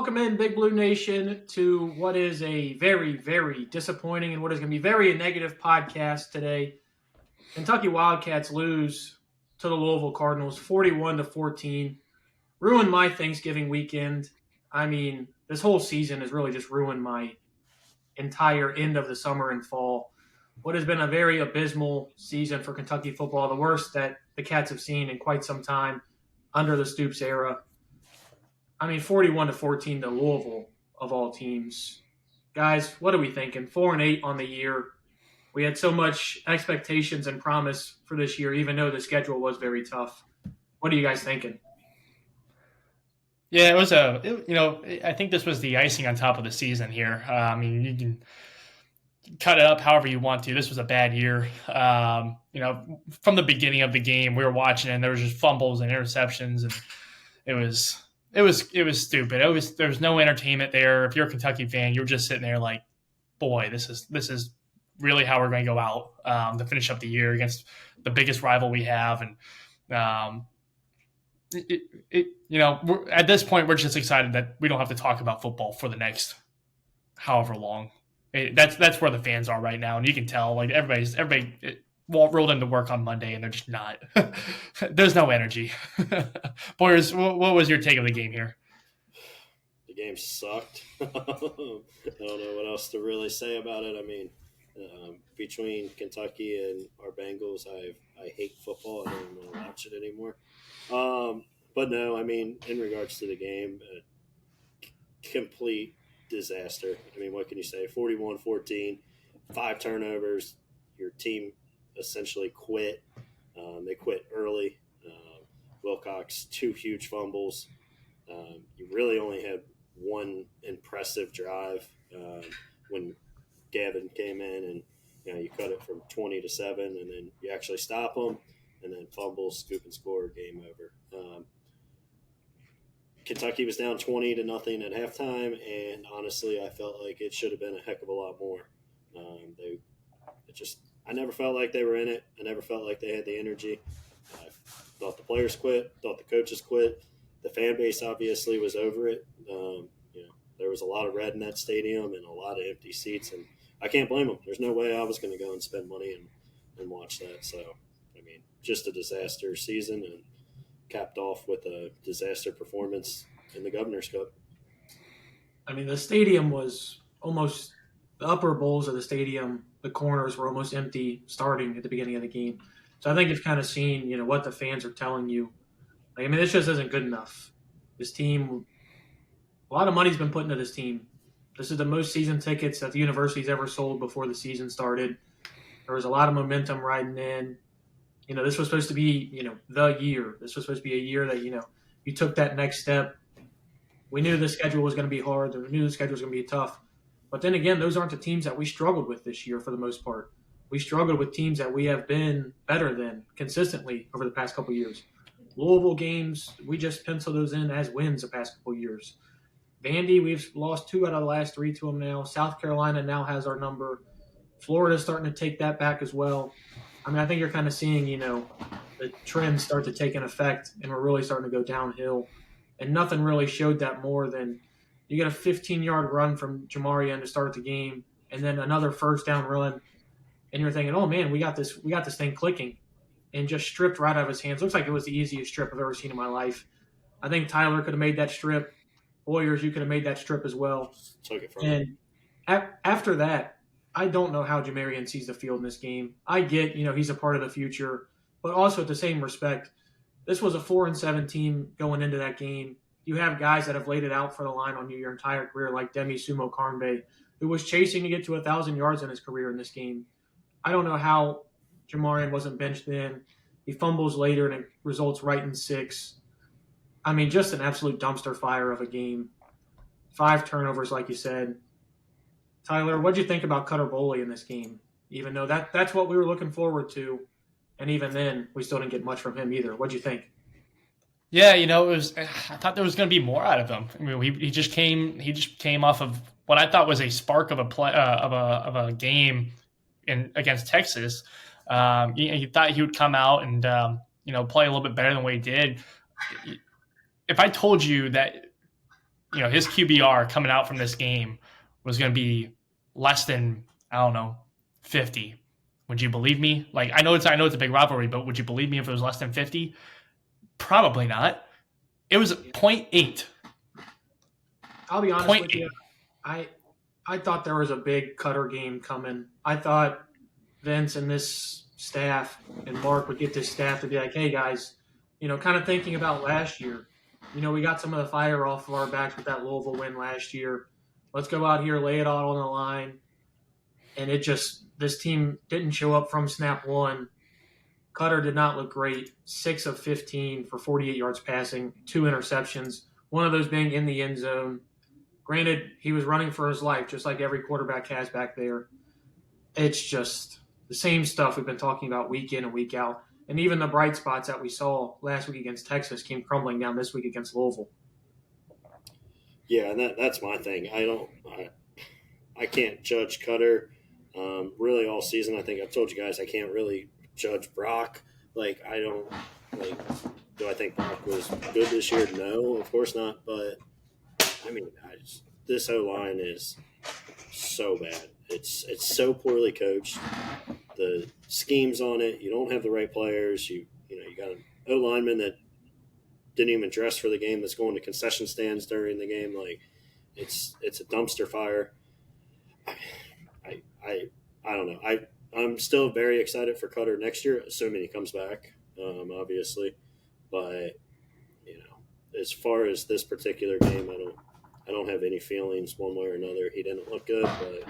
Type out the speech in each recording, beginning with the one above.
welcome in Big Blue Nation to what is a very, very disappointing and what is going to be very negative podcast today. Kentucky Wildcats lose to the Louisville Cardinals 41-14. Ruined my Thanksgiving weekend. I mean, this whole season has really just ruined my entire end of the summer and fall. What has been a very abysmal season for Kentucky football, the worst that the Cats have seen in quite some time under the Stoops era. I mean, 41-14 to Louisville, of all teams. Guys, what are we thinking? 4-8 on the year. We had so much expectations and promise for this year, even though the schedule was very tough. What are you guys thinking? Yeah, I think this was the icing on top of the season here. I mean, you can cut it up however you want to. This was a bad year. From the beginning of the game, we were watching and there was just fumbles and interceptions, and it was stupid. There was no entertainment there. If you're a Kentucky fan, you're just sitting there like, boy, this is really how we're going to go out to finish up the year against the biggest rival we have. And at this point, we're just excited that we don't have to talk about football for the next however long. That's where the fans are right now, and you can tell like everybody rolled into work on Monday, and they're just not. There's no energy. Boyers, what was your take of the game here? The game sucked. I don't know what else to really say about it. I mean, between Kentucky and our Bengals, I hate football. I don't even want to watch it anymore. But no, I mean, in regards to the game, complete disaster. I mean, what can you say? 41-14, 5 turnovers. Your team essentially quit. They quit early. Wilcox, 2 huge fumbles. You really only had one impressive drive when Gavin came in, and you cut it from 20 to 7, and then you actually stop them, and then fumbles, scoop and score, game over. Kentucky was down 20-0 at halftime, and honestly, I felt like it should have been a heck of a lot more. I never felt like they were in it. I never felt like they had the energy. I thought the players quit. Thought the coaches quit. The fan base obviously was over it. There was a lot of red in that stadium and a lot of empty seats, and I can't blame them. There's no way I was going to go and spend money and watch that. So, I mean, just a disaster season, and capped off with a disaster performance in the Governor's Cup. I mean, the stadium was almost – the upper bowls of the stadium, the corners were almost empty starting at the beginning of the game. So I think you've kind of seen, what the fans are telling you. This just isn't good enough. This team – a lot of money's been put into this team. This is the most season tickets that the university's ever sold before the season started. There was a lot of momentum riding in. This was supposed to be, the year. This was supposed to be a year that, you took that next step. We knew the schedule was going to be hard. We knew the schedule was going to be tough. But then again, those aren't the teams that we struggled with this year for the most part. We struggled with teams that we have been better than consistently over the past couple of years. Louisville games, we just pencil those in as wins the past couple of years. Vandy, we've lost 2 out of the last 3 to them now. South Carolina now has our number. Florida's starting to take that back as well. I think you're kind of seeing, the trends start to take an effect, and we're really starting to go downhill. And nothing really showed that more than you get a 15-yard run from Jamarian to start the game, and then another first down run, and you're thinking, oh man, we got this thing clicking, and just stripped right out of his hands. Looks like it was the easiest strip I've ever seen in my life. I think Tyler could have made that strip. Boyers, you could have made that strip as well. Took it from him. After that, I don't know how Jamarian sees the field in this game. I get, he's a part of the future, but also at the same respect, this was a 4-7 team going into that game. You have guys that have laid it out for the line on you your entire career, like Demi Sumo Karnbe, who was chasing to get to 1,000 yards in his career in this game. I don't know how Jamarian wasn't benched then. He fumbles later, and it results right in 6. Just an absolute dumpster fire of a game. 5 turnovers, like you said. Tyler, what did you think about Cutter Boley in this game? Even though that's what we were looking forward to, and even then, we still didn't get much from him either. What did you think? Yeah, it was. I thought there was going to be more out of him. He just came off of what I thought was a spark of a play of a game against Texas. You thought he would come out and play a little bit better than what he did. If I told you that his QBR coming out from this game was going to be less than, I don't know, 50. Would you believe me? Like, I know it's a big rivalry, but would you believe me if it was less than 50? Probably not. It was 0.8. I'll be honest with you. I thought there was a big Cutter game coming. I thought Vince and this staff and Mark would get this staff to be like, hey, guys, kind of thinking about last year. We got some of the fire off of our backs with that Louisville win last year. Let's go out here, lay it all on the line. And this team didn't show up from snap one. Cutter did not look great. 6 of 15 for 48 yards passing, 2 interceptions, one of those being in the end zone. Granted, he was running for his life, just like every quarterback has back there. It's just the same stuff we've been talking about week in and week out. And even the bright spots that we saw last week against Texas came crumbling down this week against Louisville. Yeah, and that's my thing. I can't judge Cutter really all season. I think I've told you guys I can't really judge Brock. Like, I don't do I think Brock was good this year? No, of course not. But I mean, this O-line is so bad. It's so poorly coached. The schemes on it, you don't have the right players. You got an O-lineman that didn't even dress for the game, that's going to concession stands during the game. Like, it's a dumpster fire. I don't know. I'm still very excited for Cutter next year, assuming he comes back, obviously. But as far as this particular game, I don't have any feelings one way or another. He didn't look good, but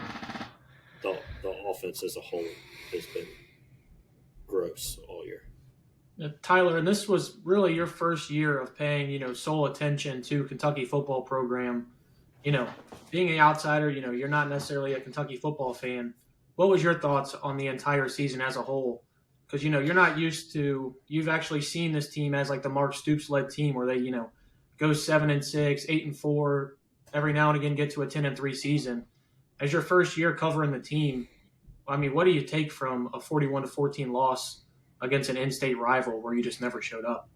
the offense as a whole has been gross all year. Tyler, and this was really your first year of paying, sole attention to Kentucky football program. Being an outsider, you're not necessarily a Kentucky football fan. What was your thoughts on the entire season as a whole? Because, you're not used to – you've actually seen this team as like the Mark Stoops-led team where they, go 7-6, 8-4, every now and again get to a 10-3 season. As your first year covering the team, I mean, what do you take from a 41-14 loss against an in-state rival where you just never showed up?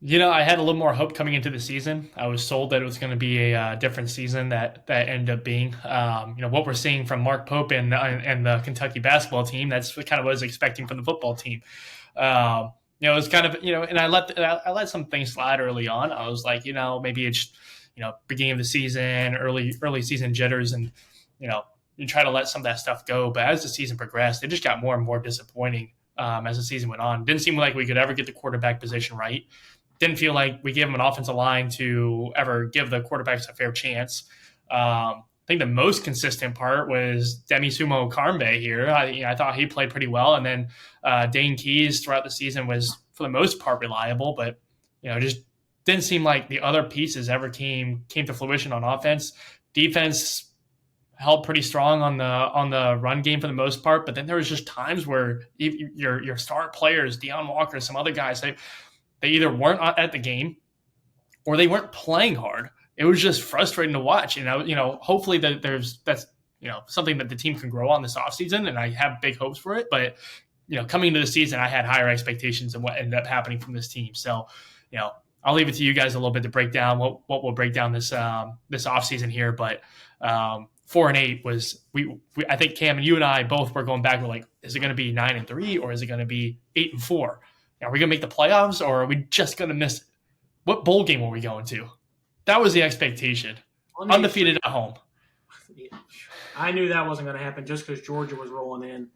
I had a little more hope coming into the season. I was sold that it was going to be a different season that ended up being. What we're seeing from Mark Pope and the Kentucky basketball team, that's kind of what I was expecting from the football team. It was kind of, and I let some things slide early on. I was like, maybe it's, beginning of the season, early season jitters, and, you try to let some of that stuff go. But as the season progressed, it just got more and more disappointing as the season went on. Didn't seem like we could ever get the quarterback position right. Didn't feel like we gave him an offensive line to ever give the quarterbacks a fair chance. I think the most consistent part was Demi Sumo Karmbe here. I thought he played pretty well. And then Dane Keys throughout the season was, for the most part, reliable. But, just didn't seem like the other pieces ever came to fruition on offense. Defense held pretty strong on the run game for the most part. But then there was just times where your star players, Deion Walker, some other guys, they either weren't at the game or they weren't playing hard. It was just frustrating to watch. Hopefully that's something that the team can grow on this offseason, and I have big hopes for it. But, coming into the season, I had higher expectations than what ended up happening from this team. So, I'll leave it to you guys a little bit to break down what we'll break down this offseason here. But 4-8 was I think Cam and you and I both were going back. We're like, is it going to be 9-3 or is it going to be 8-4? Are we going to make the playoffs or are we just going to miss it? What bowl game are we going to? That was the expectation. Undefeated at home. I knew that wasn't going to happen just because Georgia was rolling in.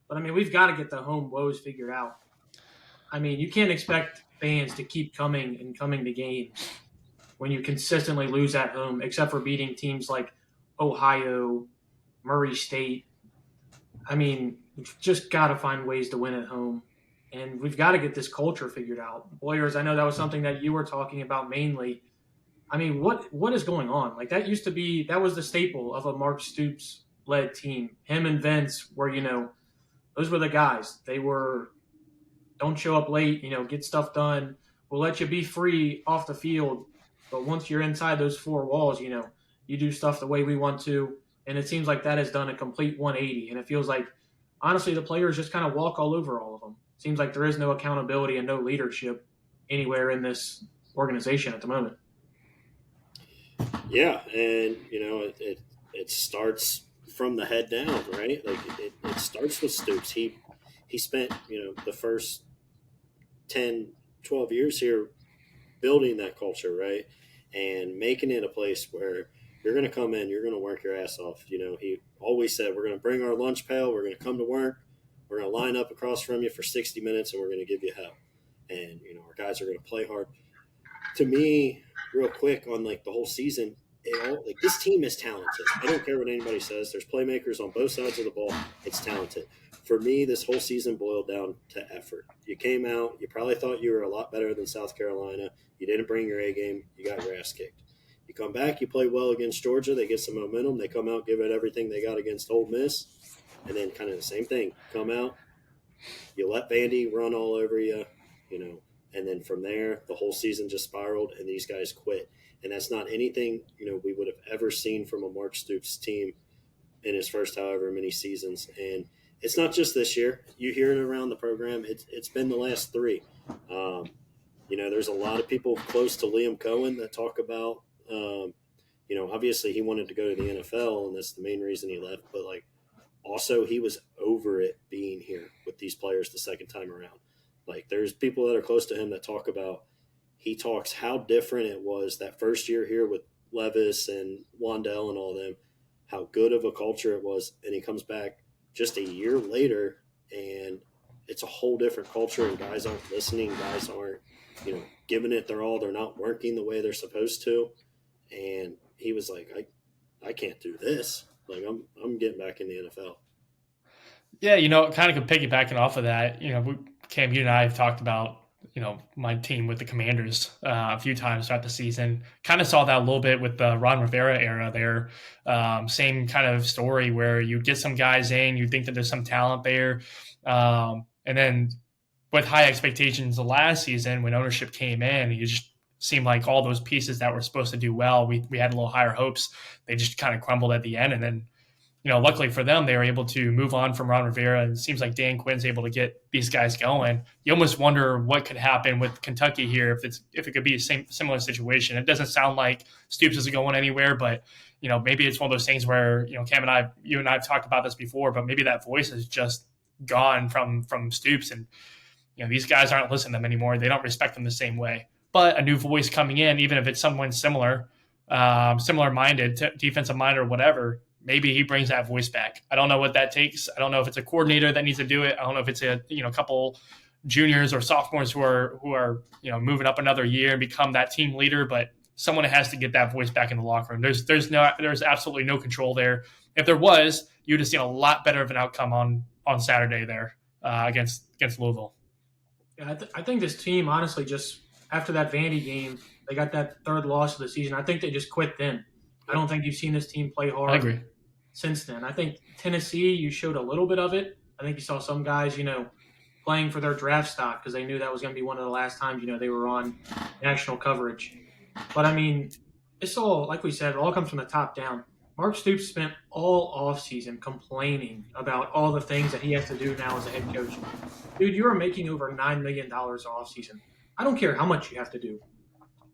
But, I mean, we've got to get the home woes figured out. I mean, you can't expect fans to keep coming to games when you consistently lose at home, except for beating teams like Ohio, Murray State. I mean, we've just got to find ways to win at home. And we've got to get this culture figured out. Boyers, I know that was something that you were talking about mainly. I mean, what is going on? Like, that was the staple of a Mark Stoops-led team. Him and Vince were, those were the guys. They were, don't show up late, get stuff done. We'll let you be free off the field. But once you're inside those four walls, you do stuff the way we want to. And it seems like that has done a complete 180. And it feels like, honestly, the players just kind of walk all over all of them. Seems like there is no accountability and no leadership anywhere in this organization at the moment. Yeah, and it starts from the head down, right? Like it starts with Stoops. He spent the first 10, 12 years here building that culture, right, and making it a place where you're going to come in, you're going to work your ass off. He always said, "We're going to bring our lunch pail. We're going to come to work. We're going to line up across from you for 60 minutes, and we're going to give you hell. And our guys are going to play hard." To me, real quick on like the whole season, like this team is talented. I don't care what anybody says. There's playmakers on both sides of the ball. It's talented. For me, this whole season boiled down to effort. You came out. You probably thought you were a lot better than South Carolina. You didn't bring your A game. You got your ass kicked. You come back. You play well against Georgia. They get some momentum. They come out, give it everything they got against Ole Miss, and then kind of the same thing. Come out. You let Vandy run all over you. And then from there, the whole season just spiraled, and these guys quit. And that's not anything, we would have ever seen from a Mark Stoops team in his first however many seasons. And it's not just this year. You hear it around the program. It's been the last three. There's a lot of people close to Liam Cohen that talk about, obviously he wanted to go to the NFL, and that's the main reason he left. But, also he was over it being here with these players the second time around. There's people that are close to him that he talks how different it was that first year here with Levis and Wandell and all them, how good of a culture it was. And he comes back just a year later and it's a whole different culture, and guys aren't listening. Guys aren't, giving it their all. They're not working the way they're supposed to. And he was like, I can't do this. I'm getting back in the NFL. Yeah, kind of piggybacking off of that, Cam, you and I have talked about, my team with the Commanders a few times throughout the season. Kind of saw that a little bit with the Ron Rivera era there. Same kind of story where you get some guys in, you think that there's some talent there. And then with high expectations the last season, when ownership came in, you just seemed like all those pieces that were supposed to do well, we had a little higher hopes. They just kind of crumbled at the end. And then, luckily for them, they were able to move on from Ron Rivera, and it seems like Dan Quinn's able to get these guys going. You almost wonder what could happen with Kentucky here if it could be a similar situation. It doesn't sound like Stoops isn't going anywhere, but maybe it's one of those things where Cam and you and I have talked about this before, but maybe that voice is just gone from Stoops, and these guys aren't listening to them anymore. They don't respect them the same way. But a new voice coming in, even if it's someone similar minded, defensive minded or whatever, maybe he brings that voice back. I don't know what that takes. I don't know if it's a coordinator that needs to do it. I don't know if it's a couple juniors or sophomores who are moving up another year and become that team leader, but someone has to get that voice back in the locker room. There's absolutely no control there. If there was, you'd have seen a lot better of an outcome on Saturday there against Louisville. Yeah, I think this team, honestly, just after that Vandy game, they got that third loss of the season. I think they just quit then. I don't think you've seen this team play hard. I agree. Since then. I think Tennessee, you showed a little bit of it. I think you saw some guys, playing for their draft stock because they knew that was going to be one of the last times, they were on national coverage. But, it's all, like we said, it all comes from the top down. Mark Stoops spent all offseason complaining about all the things that he has to do now as a head coach. Dude, you are making over $9 million offseason. I don't care how much you have to do.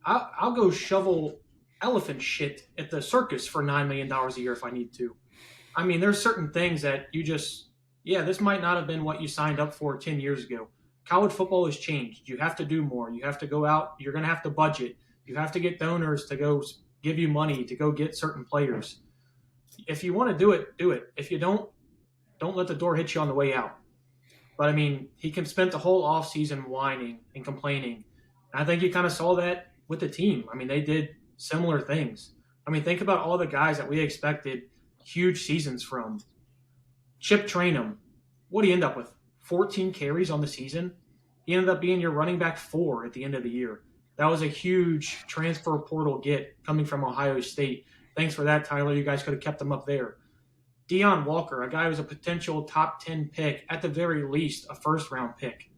I'll go shovel elephant shit at the circus for $9 million a year if I need to. There's certain things that you just, this might not have been what you signed up for 10 years ago. College football has changed. You have to do more. You have to go out. You're going to have to budget. You have to get donors to go give you money to go get certain players. If you want to do it, do it. If you don't let the door hit you on the way out. But, he can spend the whole offseason whining and complaining. And I think you kind of saw that with the team. They did similar things. Think about all the guys that we expected huge seasons from. Chip Trainum, what did he end up with? 14 carries on the season? He ended up being your running back 4 at the end of the year. That was a huge transfer portal get coming from Ohio State. Thanks for that, Tyler. You guys could have kept him up there. Deion Walker, a guy who was a potential top 10 pick, at the very least a first-round pick,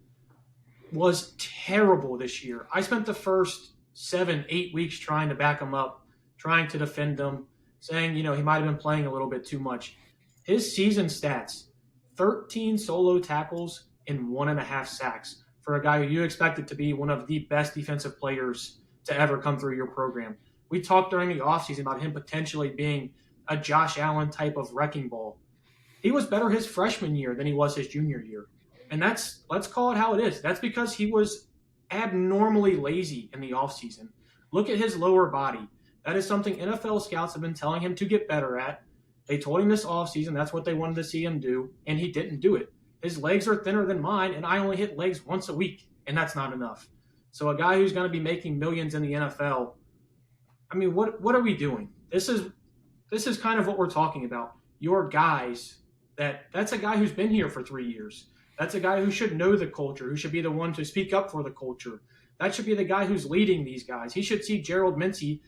was terrible this year. I spent the first 7-8 weeks trying to back him up, trying to defend him, saying, he might have been playing a little bit too much. His season stats, 13 solo tackles and 1.5 sacks for a guy who you expected to be one of the best defensive players to ever come through your program. We talked during the offseason about him potentially being a Josh Allen type of wrecking ball. He was better his freshman year than he was his junior year. And let's call it how it is. That's because he was abnormally lazy in the offseason. Look at his lower body. That is something NFL scouts have been telling him to get better at. They told him this offseason that's what they wanted to see him do, and he didn't do it. His legs are thinner than mine, and I only hit legs once a week, and that's not enough. So a guy who's going to be making millions in the NFL, I mean, what are we doing? This is kind of what we're talking about. Your guys, that's a guy who's been here for 3 years. That's a guy who should know the culture, who should be the one to speak up for the culture. That should be the guy who's leading these guys. He should see Gerald Mincey.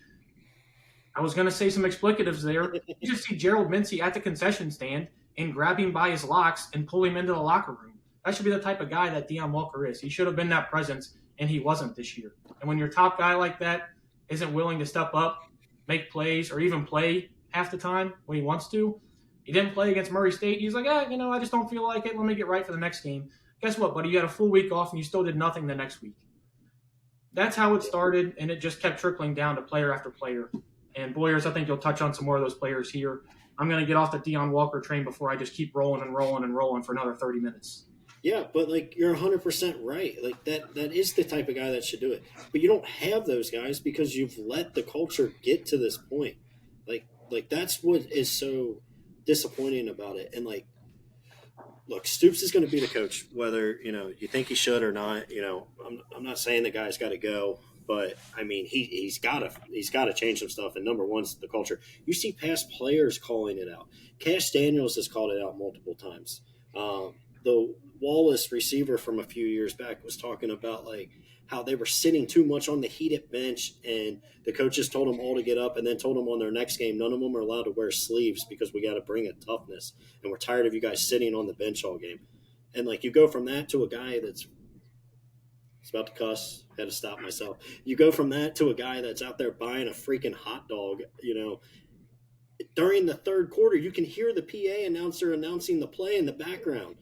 I was going to say some explicatives there. You should see Gerald Mincey at the concession stand and grab him by his locks and pull him into the locker room. That should be the type of guy that Deion Walker is. He should have been that presence, and he wasn't this year. And when your top guy like that isn't willing to step up, make plays, or even play half the time when he wants to, he didn't play against Murray State. He's like, I just don't feel like it. Let me get right for the next game. Guess what, buddy? You had a full week off, and you still did nothing the next week. That's how it started, and it just kept trickling down to player after player. And Boyers, I think you'll touch on some more of those players here. I'm going to get off the Deion Walker train before I just keep rolling and rolling and rolling for another 30 minutes. Yeah, but you're 100% right. That is the type of guy that should do it. But you don't have those guys because you've let the culture get to this point. Like that's what is so disappointing about it. And look, Stoops is going to be the coach, whether you think he should or not. I'm not saying the guy's got to go. But I mean, he's got to change some stuff. And number one's the culture. You see past players calling it out. Cash Daniels has called it out multiple times. The Wallace receiver from a few years back was talking about how they were sitting too much on the heated bench, and the coaches told them all to get up, and then told them on their next game none of them are allowed to wear sleeves because we got to bring a toughness, and we're tired of you guys sitting on the bench all game. And you go from that to a guy that's about to cuss. Had to stop myself. You go from that to a guy that's out there buying a freaking hot dog. During the third quarter, you can hear the PA announcer announcing the play in the background.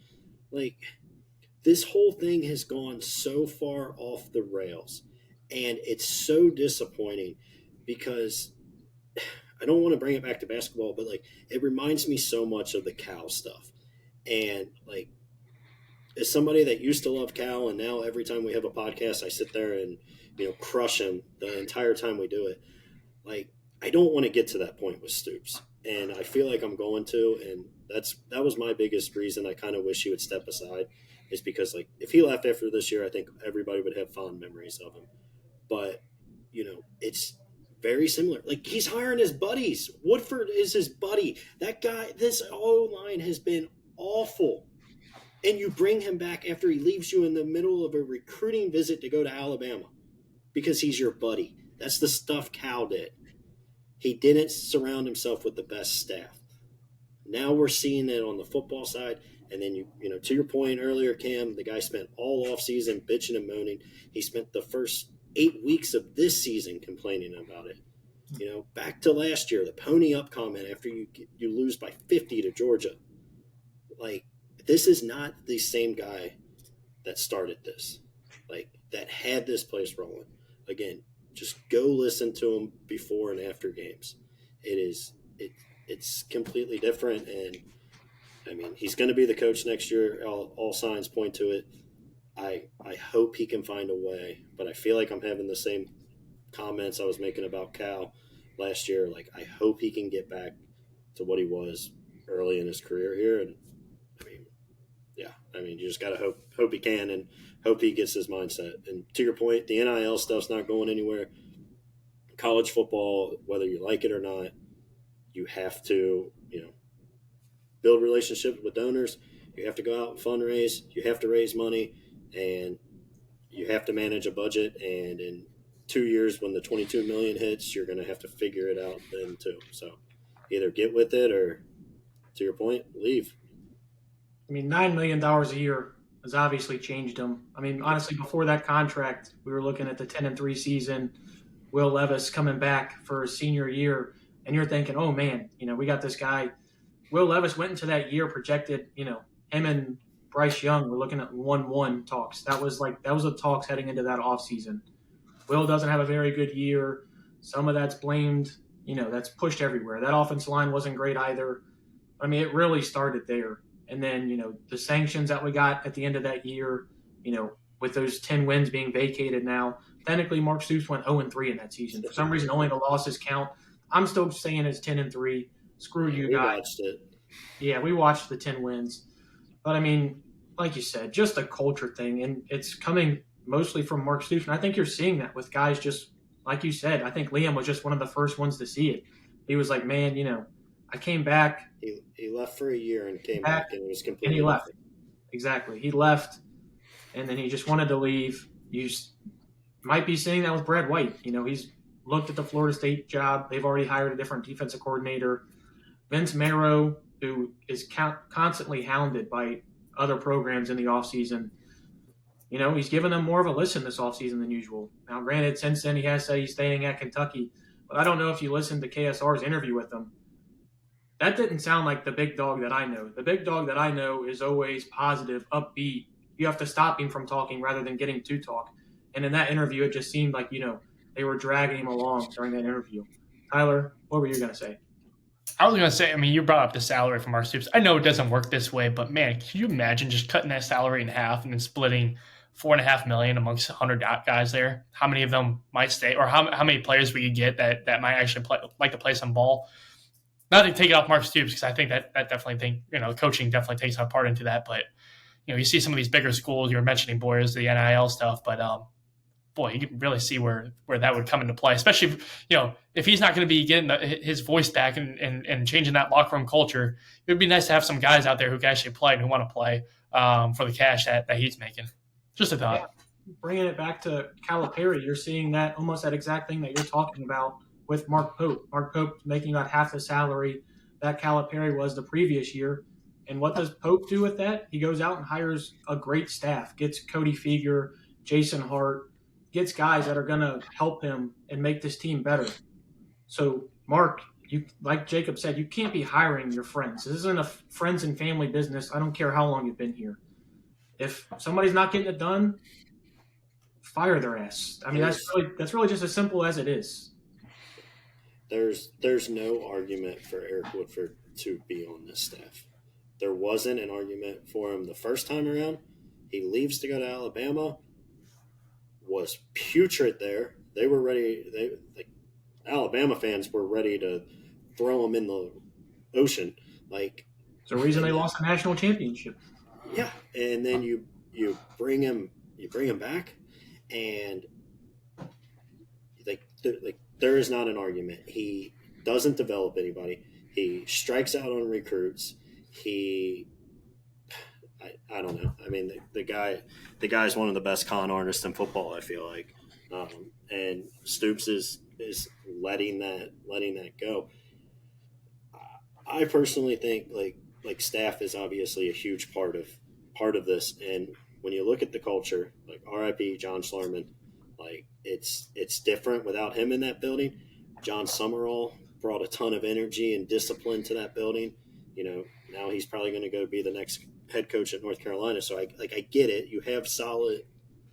This whole thing has gone so far off the rails, and it's so disappointing because I don't want to bring it back to basketball, but it reminds me so much of the Cal stuff. And as somebody that used to love Cal, and now every time we have a podcast, I sit there and crush him the entire time we do it. I don't want to get to that point with Stoops, and I feel like I'm going to, and that was my biggest reason. I kind of wish he would step aside, is because if he left after this year, I think everybody would have fond memories of him. But it's very similar. He's hiring his buddies. Woodford is his buddy. That guy, this O-line has been awful. And you bring him back after he leaves you in the middle of a recruiting visit to go to Alabama because he's your buddy. That's the stuff Cal did. He didn't surround himself with the best staff. Now we're seeing it on the football side. And then, to your point earlier, Cam, the guy spent all offseason bitching and moaning. He spent the first 8 weeks of this season complaining about it. Back to last year, the pony up comment after you lose by 50 to Georgia. This is not the same guy that started this, that had this place rolling. Again, just go listen to him before and after games. It's completely different, and I mean, he's going to be the coach next year. All signs point to it. I hope he can find a way, but I feel like I'm having the same comments I was making about Cal last year. I hope he can get back to what he was early in his career here, and you just got to hope he can, and hope he gets his mindset. And to your point, the NIL stuff's not going anywhere. College football, whether you like it or not, you have to, build relationships with donors. You have to go out and fundraise. You have to raise money, and you have to manage a budget. And in 2 years, when the $22 million hits, you're going to have to figure it out then too. So either get with it or, to your point, leave. I mean, $9 million a year has obviously changed him. I mean, honestly, before that contract, we were looking at the 10-3 season, Will Levis coming back for his senior year, and you're thinking, oh, man, we got this guy. Will Levis went into that year projected, him and Bryce Young were looking at 1-1 talks. That was the talks heading into that offseason. Will doesn't have a very good year. Some of that's blamed, that's pushed everywhere. That offensive line wasn't great either. I mean, it really started there. And then, the sanctions that we got at the end of that year, with those 10 wins being vacated now, technically Mark Stoops went 0-3 in that season. For some reason, only the losses count. I'm still saying it's 10-3. Screw you guys. We watched it. Yeah, we watched the 10 wins. But, I mean, like you said, just a culture thing. And it's coming mostly from Mark Stoops. And I think you're seeing that with guys just, like you said, I think Liam was just one of the first ones to see it. He was like, man, I came back. He left for a year and came back and it was completely and he left. different. Exactly. He left, and then he just wanted to leave. You might be seeing that with Brad White. He's looked at the Florida State job. They've already hired a different defensive coordinator. Vince Marrow, who is constantly hounded by other programs in the offseason, he's given them more of a listen this offseason than usual. Now, granted, since then he has said he's staying at Kentucky, but I don't know if you listened to KSR's interview with him. That didn't sound like the big dog that I know. The big dog that I know is always positive, upbeat. You have to stop him from talking rather than getting to talk. And in that interview, it just seemed like, they were dragging him along during that interview. Tyler, what were you going to say? I was going to say, I mean, you brought up the salary from Mark Stoops. I know it doesn't work this way, but man, can you imagine just cutting that salary in half and then splitting $4.5 million amongst 100 guys there? How many of them might stay, or how many players we could get that might actually like to play some ball? Not to take it off Mark Stoops, because I think that definitely coaching definitely takes a part into that. But you see some of these bigger schools. You were mentioning Boyers, the NIL stuff, but boy, you can really see where that would come into play. Especially if he's not going to be getting his voice back and changing that locker room culture, it would be nice to have some guys out there who can actually play and who want to play for the cash that he's making. Just a thought. Yeah. Bringing it back to Calipari, you're seeing that almost that exact thing that you're talking about with Mark Pope. Mark Pope making about half the salary that Calipari was the previous year. And what does Pope do with that? He goes out and hires a great staff, gets Cody Feger, Jason Hart, gets guys that are going to help him and make this team better. So, Mark, like Jacob said, you can't be hiring your friends. This isn't a friends and family business. I don't care how long you've been here. If somebody's not getting it done, fire their ass. I mean, that's really just as simple as it is. There's no argument for Eric Woodford to be on this staff. There wasn't an argument for him the first time around. He leaves to go to Alabama, was putrid there. They were ready. Alabama fans were ready to throw him in the ocean. It's the reason they lost the national championship. Yeah, and then you bring him back, and there is not an argument. He doesn't develop anybody. He strikes out on recruits. I don't know. I mean, the guy's one of the best con artists in football, I feel like. And Stoops is letting that go. I personally think like staff is obviously a huge part of this, and when you look at the culture, like RIP John Schlarman, it's different without him in that building. John Summerall brought a ton of energy and discipline to that building. Now he's probably going to go be the next head coach at North Carolina. So I get it. You have solid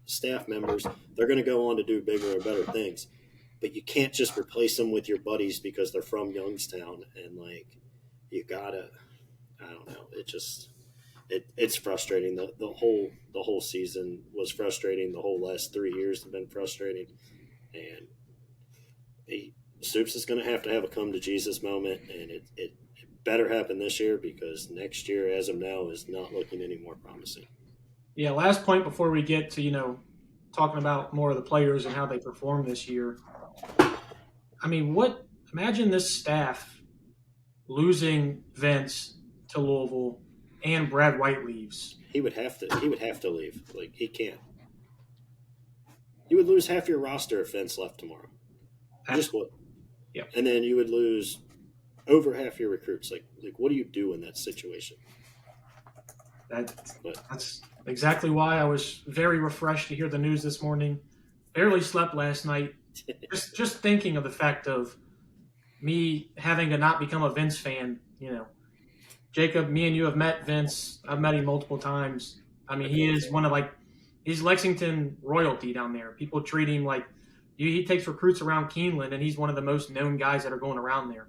staff members. They're going to go on to do bigger and better things, but you can't just replace them with your buddies because they're from Youngstown. And you gotta, I don't know. It's frustrating. The whole season was frustrating. The whole last 3 years have been frustrating, and Stoops is going to have a come to Jesus moment, and it better happen this year, because next year, as of now, is not looking any more promising. Yeah. Last point before we get to talking about more of the players and how they perform this year. I mean, imagine this staff losing Vince to Louisville and Brad White leaves. He would have to leave. He can't. You would lose half your roster if Vince left tomorrow. You just would. Yeah. And then you would lose over half your recruits. What do you do in that situation? That's exactly why I was very refreshed to hear the news this morning. Barely slept last night. just thinking of the fact of me having to not become a Vince fan. Jacob, me and you have met Vince. I've met him multiple times. I mean, he is he's Lexington royalty down there. People treat him like He takes recruits around Keeneland, and he's one of the most known guys that are going around there.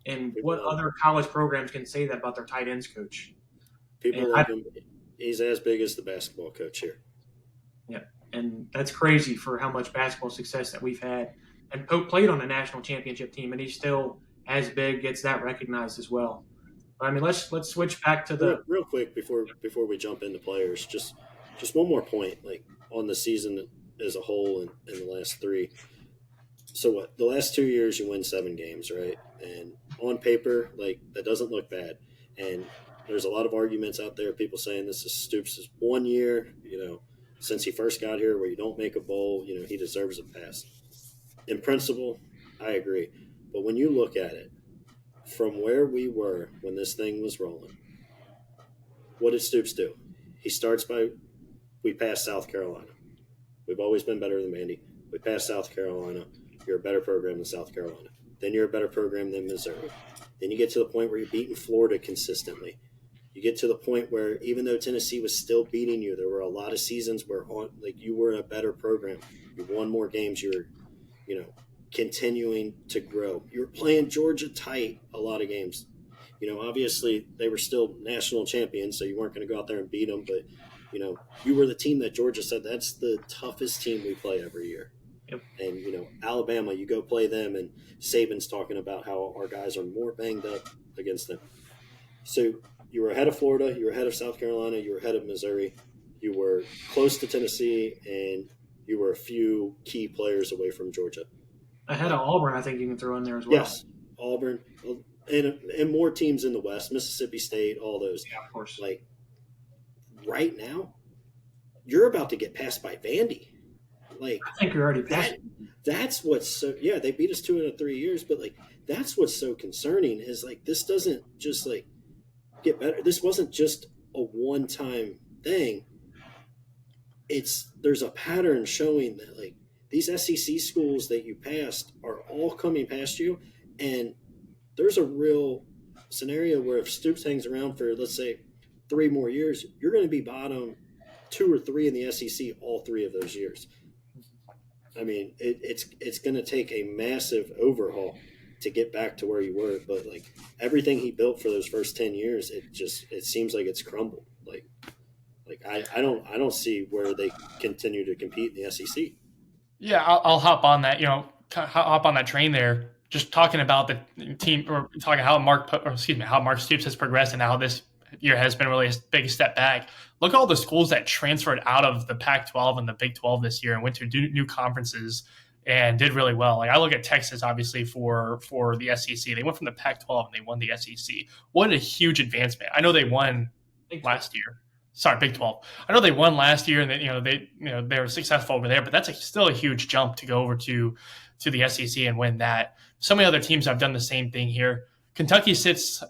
And what other college programs can say that about their tight ends coach? People love him. He's as big as the basketball coach here. Yeah, and that's crazy for how much basketball success that we've had. And Pope played on a national championship team, and he's still as big, gets that recognized as well. But, I mean, let's switch back to the real quick before we jump into players. Just one more point, like on the season as a whole in the last 3. So what? The last 2 years you win 7 games, right? And on paper, like that doesn't look bad. And there's a lot of arguments out there, people saying this is Stoops' 1 year, since he first got here, where you don't make a bowl, he deserves a pass. In principle, I agree. But when you look at it, from where we were when this thing was rolling, what did Stoops do? He starts by, we passed South Carolina. We've always been better than Vandy. We passed South Carolina. You're a better program than South Carolina. Then you're a better program than Missouri. Then you get to the point where you're beating Florida consistently. You get to the point where even though Tennessee was still beating you, there were a lot of seasons where you were a better program. You won more games. You were, continuing to grow. You were playing Georgia tight a lot of games. Obviously they were still national champions, so you weren't going to go out there and beat them. But, you were the team that Georgia said that's the toughest team we play every year. Yep. And, Alabama, you go play them, and Saban's talking about how our guys are more banged up against them. So you were ahead of Florida, you were ahead of South Carolina, you were ahead of Missouri, you were close to Tennessee, and you were a few key players away from Georgia. Ahead of Auburn, I think you can throw in there as well. Yes, Auburn, and more teams in the West, Mississippi State, all those. Yeah, of course. Like, right now, you're about to get passed by Vandy. Like, I think you're already past. That's what's so – yeah, they beat us 2 out of 3 years, but, like, that's what's so concerning is, like, this doesn't just, like, get better. This wasn't just a one-time thing. There's a pattern showing that, like, these SEC schools that you passed are all coming past you, and there's a real scenario where if Stoops hangs around for, let's say, 3 more years, you're going to be bottom 2 or 3 in the SEC all 3 of those years. I mean, it's going to take a massive overhaul to get back to where you were, but like everything he built for those first 10 years, it seems like it's crumbled. Like I don't see where they continue to compete in the SEC. Yeah, I'll hop on that. Hop on that train there. Just talking about the team, or talking how Mark Stoops has progressed and how this year has been really a big step back. Look at all the schools that transferred out of the Pac-12 and the Big 12 this year and went to new conferences and did really well. Like I look at Texas, obviously, for the SEC. They went from the Pac-12 and they won the SEC. What a huge advancement! I know they won last year. Sorry, Big 12. I know they won last year, and they were successful over there. But that's still a huge jump to go over to the SEC and win that. So many other teams have done the same thing here. Kentucky sits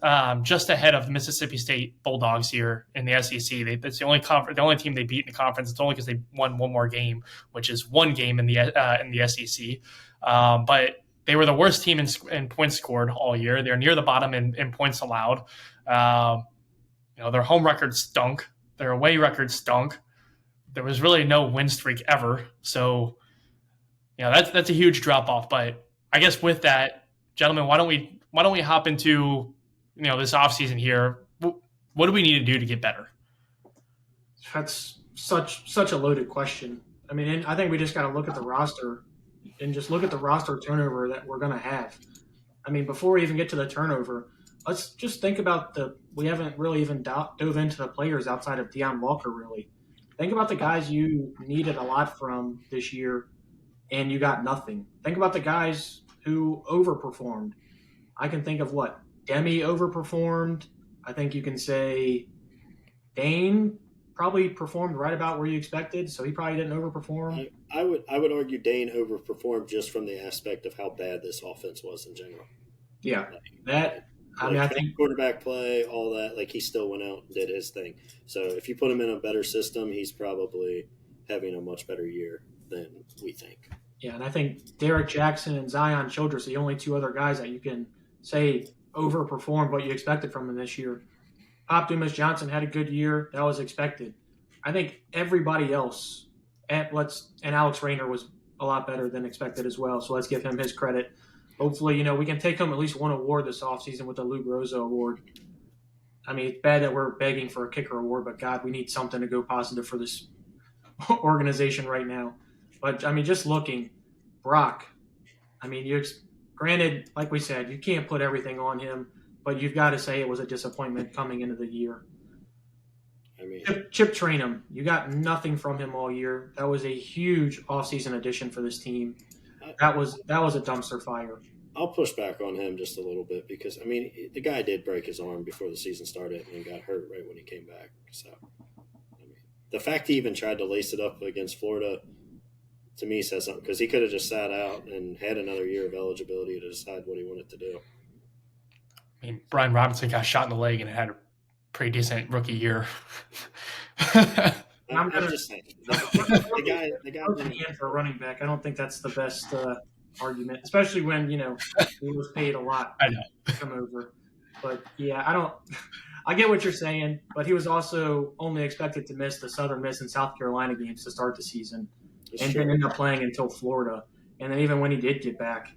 just ahead of the Mississippi State Bulldogs here in the SEC. That's the only team they beat in the conference. It's only because they won one more game, which is one game in the SEC. But they were the worst team in points scored all year. They're near the bottom in points allowed. Their home record stunk. Their away record stunk. There was really no win streak ever. So, that's a huge drop off. But I guess with that, gentlemen, why don't we hop into this offseason here? What do we need to do to get better? That's such a loaded question. I mean, I think we just got to look at the roster and just look at the roster turnover that we're going to have. I mean, before we even get to the turnover, let's just think about we haven't really even dove into the players outside of Deion Walker, really. Think about the guys you needed a lot from this year and you got nothing. Think about the guys who overperformed. I can think of Demi overperformed. I think you can say Dane probably performed right about where you expected, so he probably didn't overperform. I would argue Dane overperformed just from the aspect of how bad this offense was in general. Yeah, I think quarterback play, all that, he still went out and did his thing. So if you put him in a better system, he's probably having a much better year than we think. Yeah, and I think Derek Jackson and Zion Childress are the only 2 other guys that you can say overperformed what you expected from him this year. Pop Dumas Johnson had a good year. That was expected. I think everybody else, and Alex Rayner was a lot better than expected as well. So let's give him his credit. Hopefully, we can take home at least one award this offseason with the Lou Groza Award. I mean, it's bad that we're begging for a kicker award, but God, we need something to go positive for this organization right now. But, I mean, just looking, Brock, I mean, granted, like we said, you can't put everything on him, but you've got to say it was a disappointment coming into the year. I mean, Chip Trainum, you got nothing from him all year. That was a huge offseason addition for this team. That was a dumpster fire. I'll push back on him just a little bit because, I mean, the guy did break his arm before the season started and got hurt right when he came back. So, I mean, the fact he even tried to lace it up against Florida, to me, says something because he could have just sat out and had another year of eligibility to decide what he wanted to do. I mean, Brian Robinson got shot in the leg and had a pretty decent rookie year. I'm just saying. The guy for a running back, I don't think that's the best argument, especially when he was paid a lot to come over. But yeah, I get what you're saying, but he was also only expected to miss the Southern Miss and South Carolina games to start the season, and didn't end up playing until Florida. And then even when he did get back,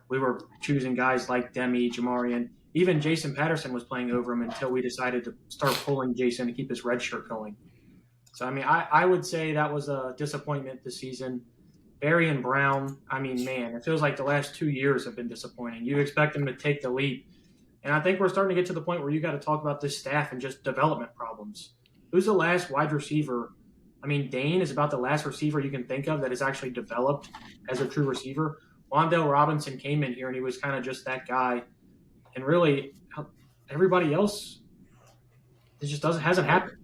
we were choosing guys like Demi, Jamarian. Even Jason Patterson was playing over him until we decided to start pulling Jason to keep his red shirt going. So, I mean, I would say that was a disappointment this season. Barry and Brown, I mean, man, it feels like the last 2 years have been disappointing. You expect them to take the leap. And I think we're starting to get to the point where you got to talk about this staff and just development problems. Who's the last wide receiver? I mean, Dane is about the last receiver you can think of that is actually developed as a true receiver. Wandale Robinson came in here and he was kind of just that guy. And really, everybody else, it just hasn't happened.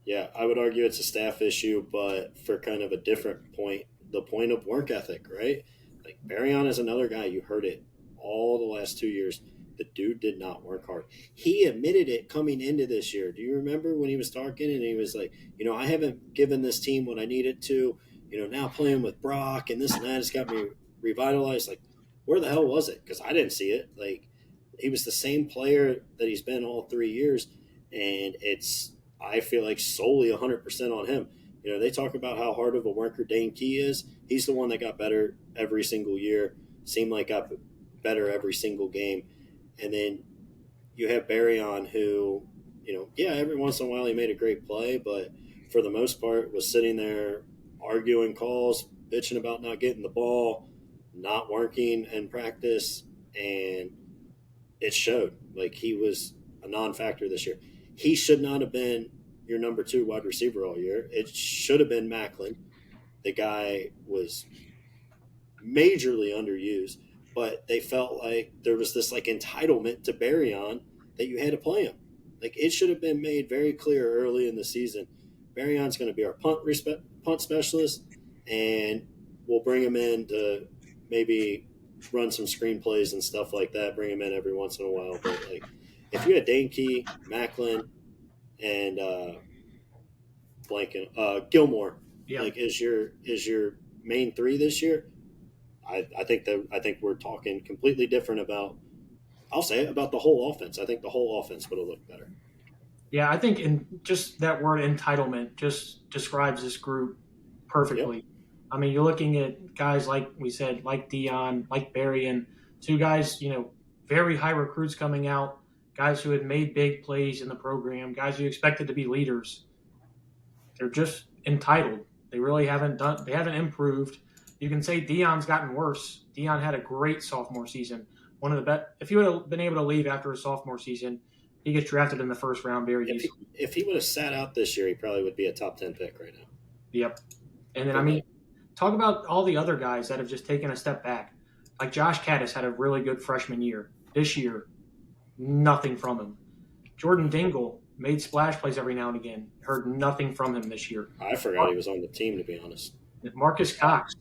Yeah, I would argue it's a staff issue, but for kind of a different point, the point of work ethic, right? Like Barryon is another guy, you heard it all the last 2 years. The dude did not work hard. He admitted it coming into this year. Do you remember when he was talking and he was like, I haven't given this team what I needed to, now playing with Brock and this and that has got me revitalized. Like, where the hell was it? Because I didn't see it. Like, he was the same player that he's been all 3 years, and I feel like solely 100% on him. They talk about how hard of a worker Dane Key is. He's the one that got better every single year, seemed like got better every single game. And then you have Barryon who, every once in a while he made a great play, but for the most part was sitting there arguing calls, bitching about not getting the ball, not working in practice, and it showed. Like, he was a non-factor this year. He should not have been your number 2 wide receiver all year. It should have been Macklin. The guy was majorly underused, but they felt like there was this entitlement to Barryon that you had to play him. Like, it should have been made very clear early in the season. Barryon's going to be our punt specialist, and we'll bring him in to maybe run some screenplays and stuff like that. Bring him in every once in a while, but if you had Dane Key, Macklin, and Gilmore, is your main 3 this year, I think we're talking completely different about. I'll say it about the whole offense. I think the whole offense would have looked better. Yeah, I think in just that word entitlement just describes this group perfectly. Yep. I mean, you're looking at guys like we said, like Dion, like Barry, and 2 guys, very high recruits coming out, guys who had made big plays in the program, guys who expected to be leaders. They're just entitled. They really haven't improved. You can say Dion's gotten worse. Dion had a great sophomore season. One of the best. If he would have been able to leave after his sophomore season, he gets drafted in the first round very easily. If he would have sat out this year, he probably would be a top 10 pick right now. Yep. And then, talk about all the other guys that have just taken a step back. Like Josh Caddis had a really good freshman year. This year, nothing from him. Jordan Dingle made splash plays every now and again. Heard nothing from him this year. I forgot he was on the team, to be honest. Marcus Cox.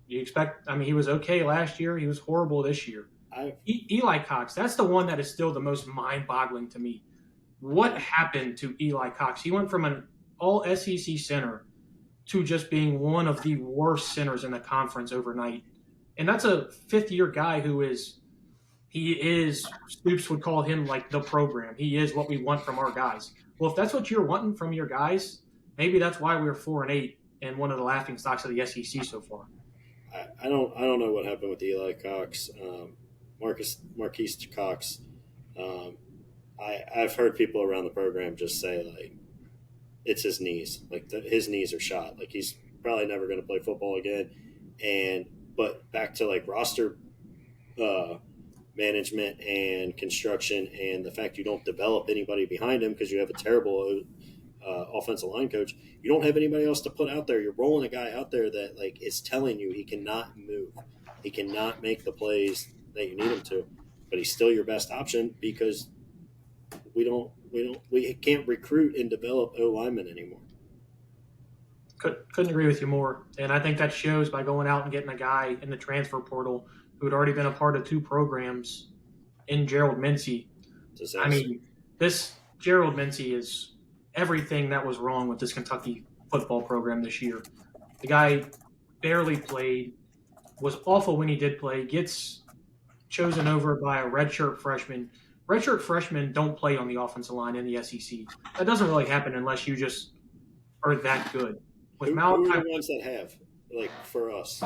He was okay last year. He was horrible this year. Eli Cox, that's the one that is still the most mind-boggling to me. What happened to Eli Cox? He went from an all-SEC center to just being one of the worst centers in the conference overnight. And that's a fifth-year guy Stoops would call him like the program. He is what we want from our guys. Well, if that's what you're wanting from your guys, maybe that's why we're 4-8 and one of the laughing stocks of the SEC so far. I don't know what happened with Eli Cox, Marquise Cox. I've heard people around the program just say like it's his knees, like his knees are shot, like he's probably never going to play football again. But back to like roster management and construction, and the fact you don't develop anybody behind him because you have a terrible offensive line coach. You don't have anybody else to put out there. You're rolling a guy out there that like is telling you he cannot move, he cannot make the plays that you need him to, but he's still your best option because we can't recruit and develop O linemen anymore. Couldn't agree with you more. And I think that shows by going out and getting a guy in the transfer portal who had already been a part of 2 programs in Gerald Mincy. Disaster. I mean, this Gerald Mincy is everything that was wrong with this Kentucky football program this year. The guy barely played, was awful when he did play, gets chosen over by a redshirt freshman. Redshirt freshmen don't play on the offensive line in the SEC. That doesn't really happen unless you just are that good. With who Malachi, are the ones that have, like, for us?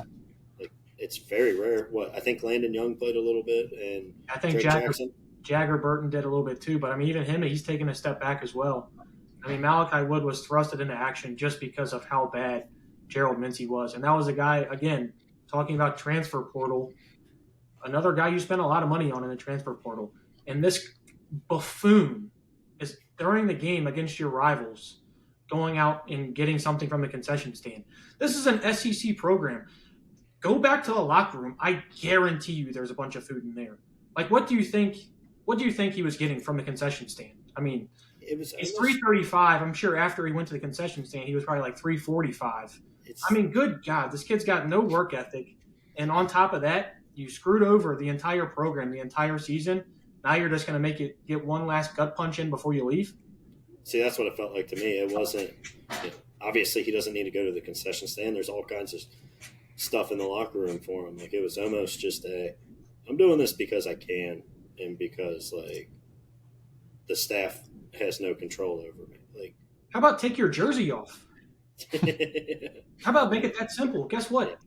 Like, it's very rare. I think Landon Young played a little bit, and I think Drake Jackson. Jagger Burton did a little bit too, but I mean, even him, he's taken a step back as well. I mean, Malachi Wood was thrusted into action just because of how bad Gerald Mincy was. And that was a guy, again, talking about transfer portal, another guy you spent a lot of money on in the transfer portal. And this buffoon is, during the game against your rivals, going out and getting something from the concession stand. This is an SEC program. Go back to the locker room. I guarantee you there's a bunch of food in there. Like, what do you think he was getting from the concession stand? I mean, it's $3.35. I'm sure after he went to the concession stand, he was probably like $3.45. I mean, good God, this kid's got no work ethic. And on top of that, you screwed over the entire program, the entire season. Now you're just going to make it get one last gut punch in before you leave? See, that's what it felt like to me. It wasn't obviously he doesn't need to go to the concession stand. There's all kinds of stuff in the locker room for him. Like, it was almost just I'm doing this because I can and because, like, the staff has no control over me. Like, how about take your jersey off? How about make it that simple? Guess what?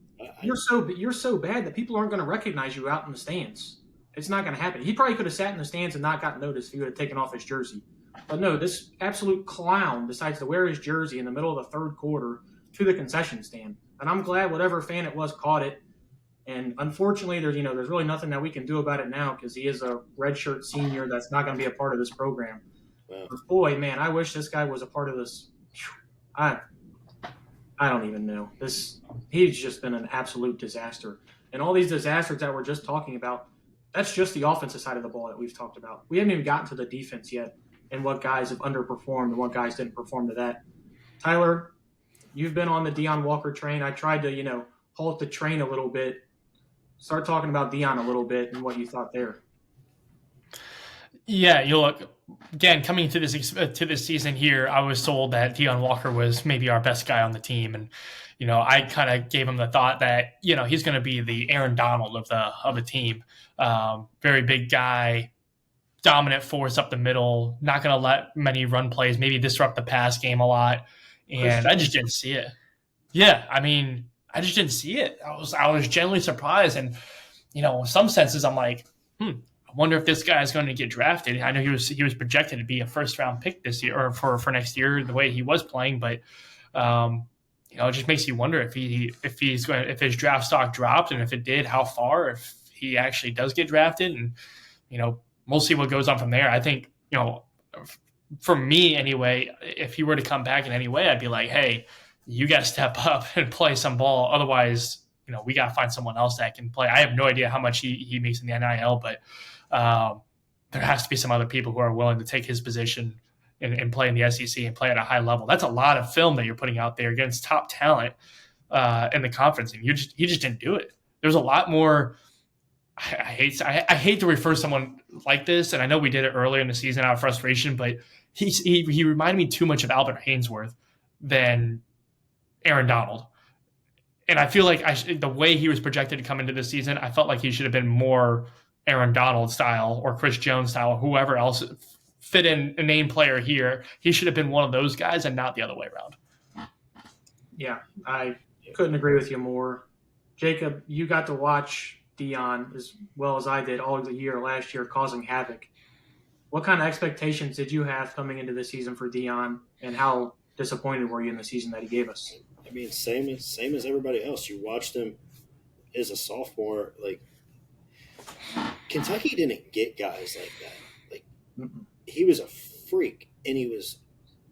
You're so bad that people aren't going to recognize you out in the stands. It's not going to happen. He probably could have sat in the stands and not gotten noticed if he would have taken off his jersey. But no, this absolute clown decides to wear his jersey in the middle of the third quarter to the concession stand. And I'm glad whatever fan it was caught it. And unfortunately, there's really nothing that we can do about it now because he is a redshirt senior that's not going to be a part of this program. Wow. But boy, man, I wish this guy was a part of this. I don't even know. He's just been an absolute disaster. And all these disasters that we're just talking about, that's just the offensive side of the ball that we've talked about. We haven't even gotten to the defense yet and what guys have underperformed and what guys didn't perform to that. Tyler, you've been on the Deion Walker train. I tried to, halt the train a little bit. Start talking about Deion a little bit and what you thought there. Yeah, look, again, coming to this season here, I was told that Deion Walker was maybe our best guy on the team, and I kind of gave him the thought that he's going to be the Aaron Donald of the team, very big guy, dominant force up the middle, not going to let many run plays, maybe disrupt the pass game a lot, and I just didn't see it. Yeah, I mean, I just didn't see it. I was genuinely surprised, and in some senses, I'm like, I wonder if this guy is going to get drafted. I know he was projected to be a first round pick this year or for next year, the way he was playing, but it just makes you wonder if his draft stock dropped, and if it did, how far, if he actually does get drafted, and we'll see what goes on from there. I think for me anyway, if he were to come back in any way, I'd be like, hey, you got to step up and play some ball. Otherwise, we got to find someone else that can play. I have no idea how much he makes in the NIL, but there has to be some other people who are willing to take his position and play in the SEC and play at a high level. That's a lot of film that you're putting out there against top talent in the conference, and he just didn't do it. There's a lot more. I hate to refer to someone like this, and I know we did it earlier in the season out of frustration, but he reminded me too much of Albert Haynesworth than Aaron Donald. And I feel like the way he was projected to come into this season, I felt like he should have been more Aaron Donald style or Chris Jones style, or whoever else fit in a name player here. He should have been one of those guys and not the other way around. Yeah, I couldn't agree with you more. Jacob, you got to watch Dion as well as I did all the year last year, causing havoc. What kind of expectations did you have coming into the season for Dion, and how disappointed were you in the season that he gave us? I mean, same as everybody else. You watched him as a sophomore. Like Kentucky didn't get guys like that. Like he was a freak, and he was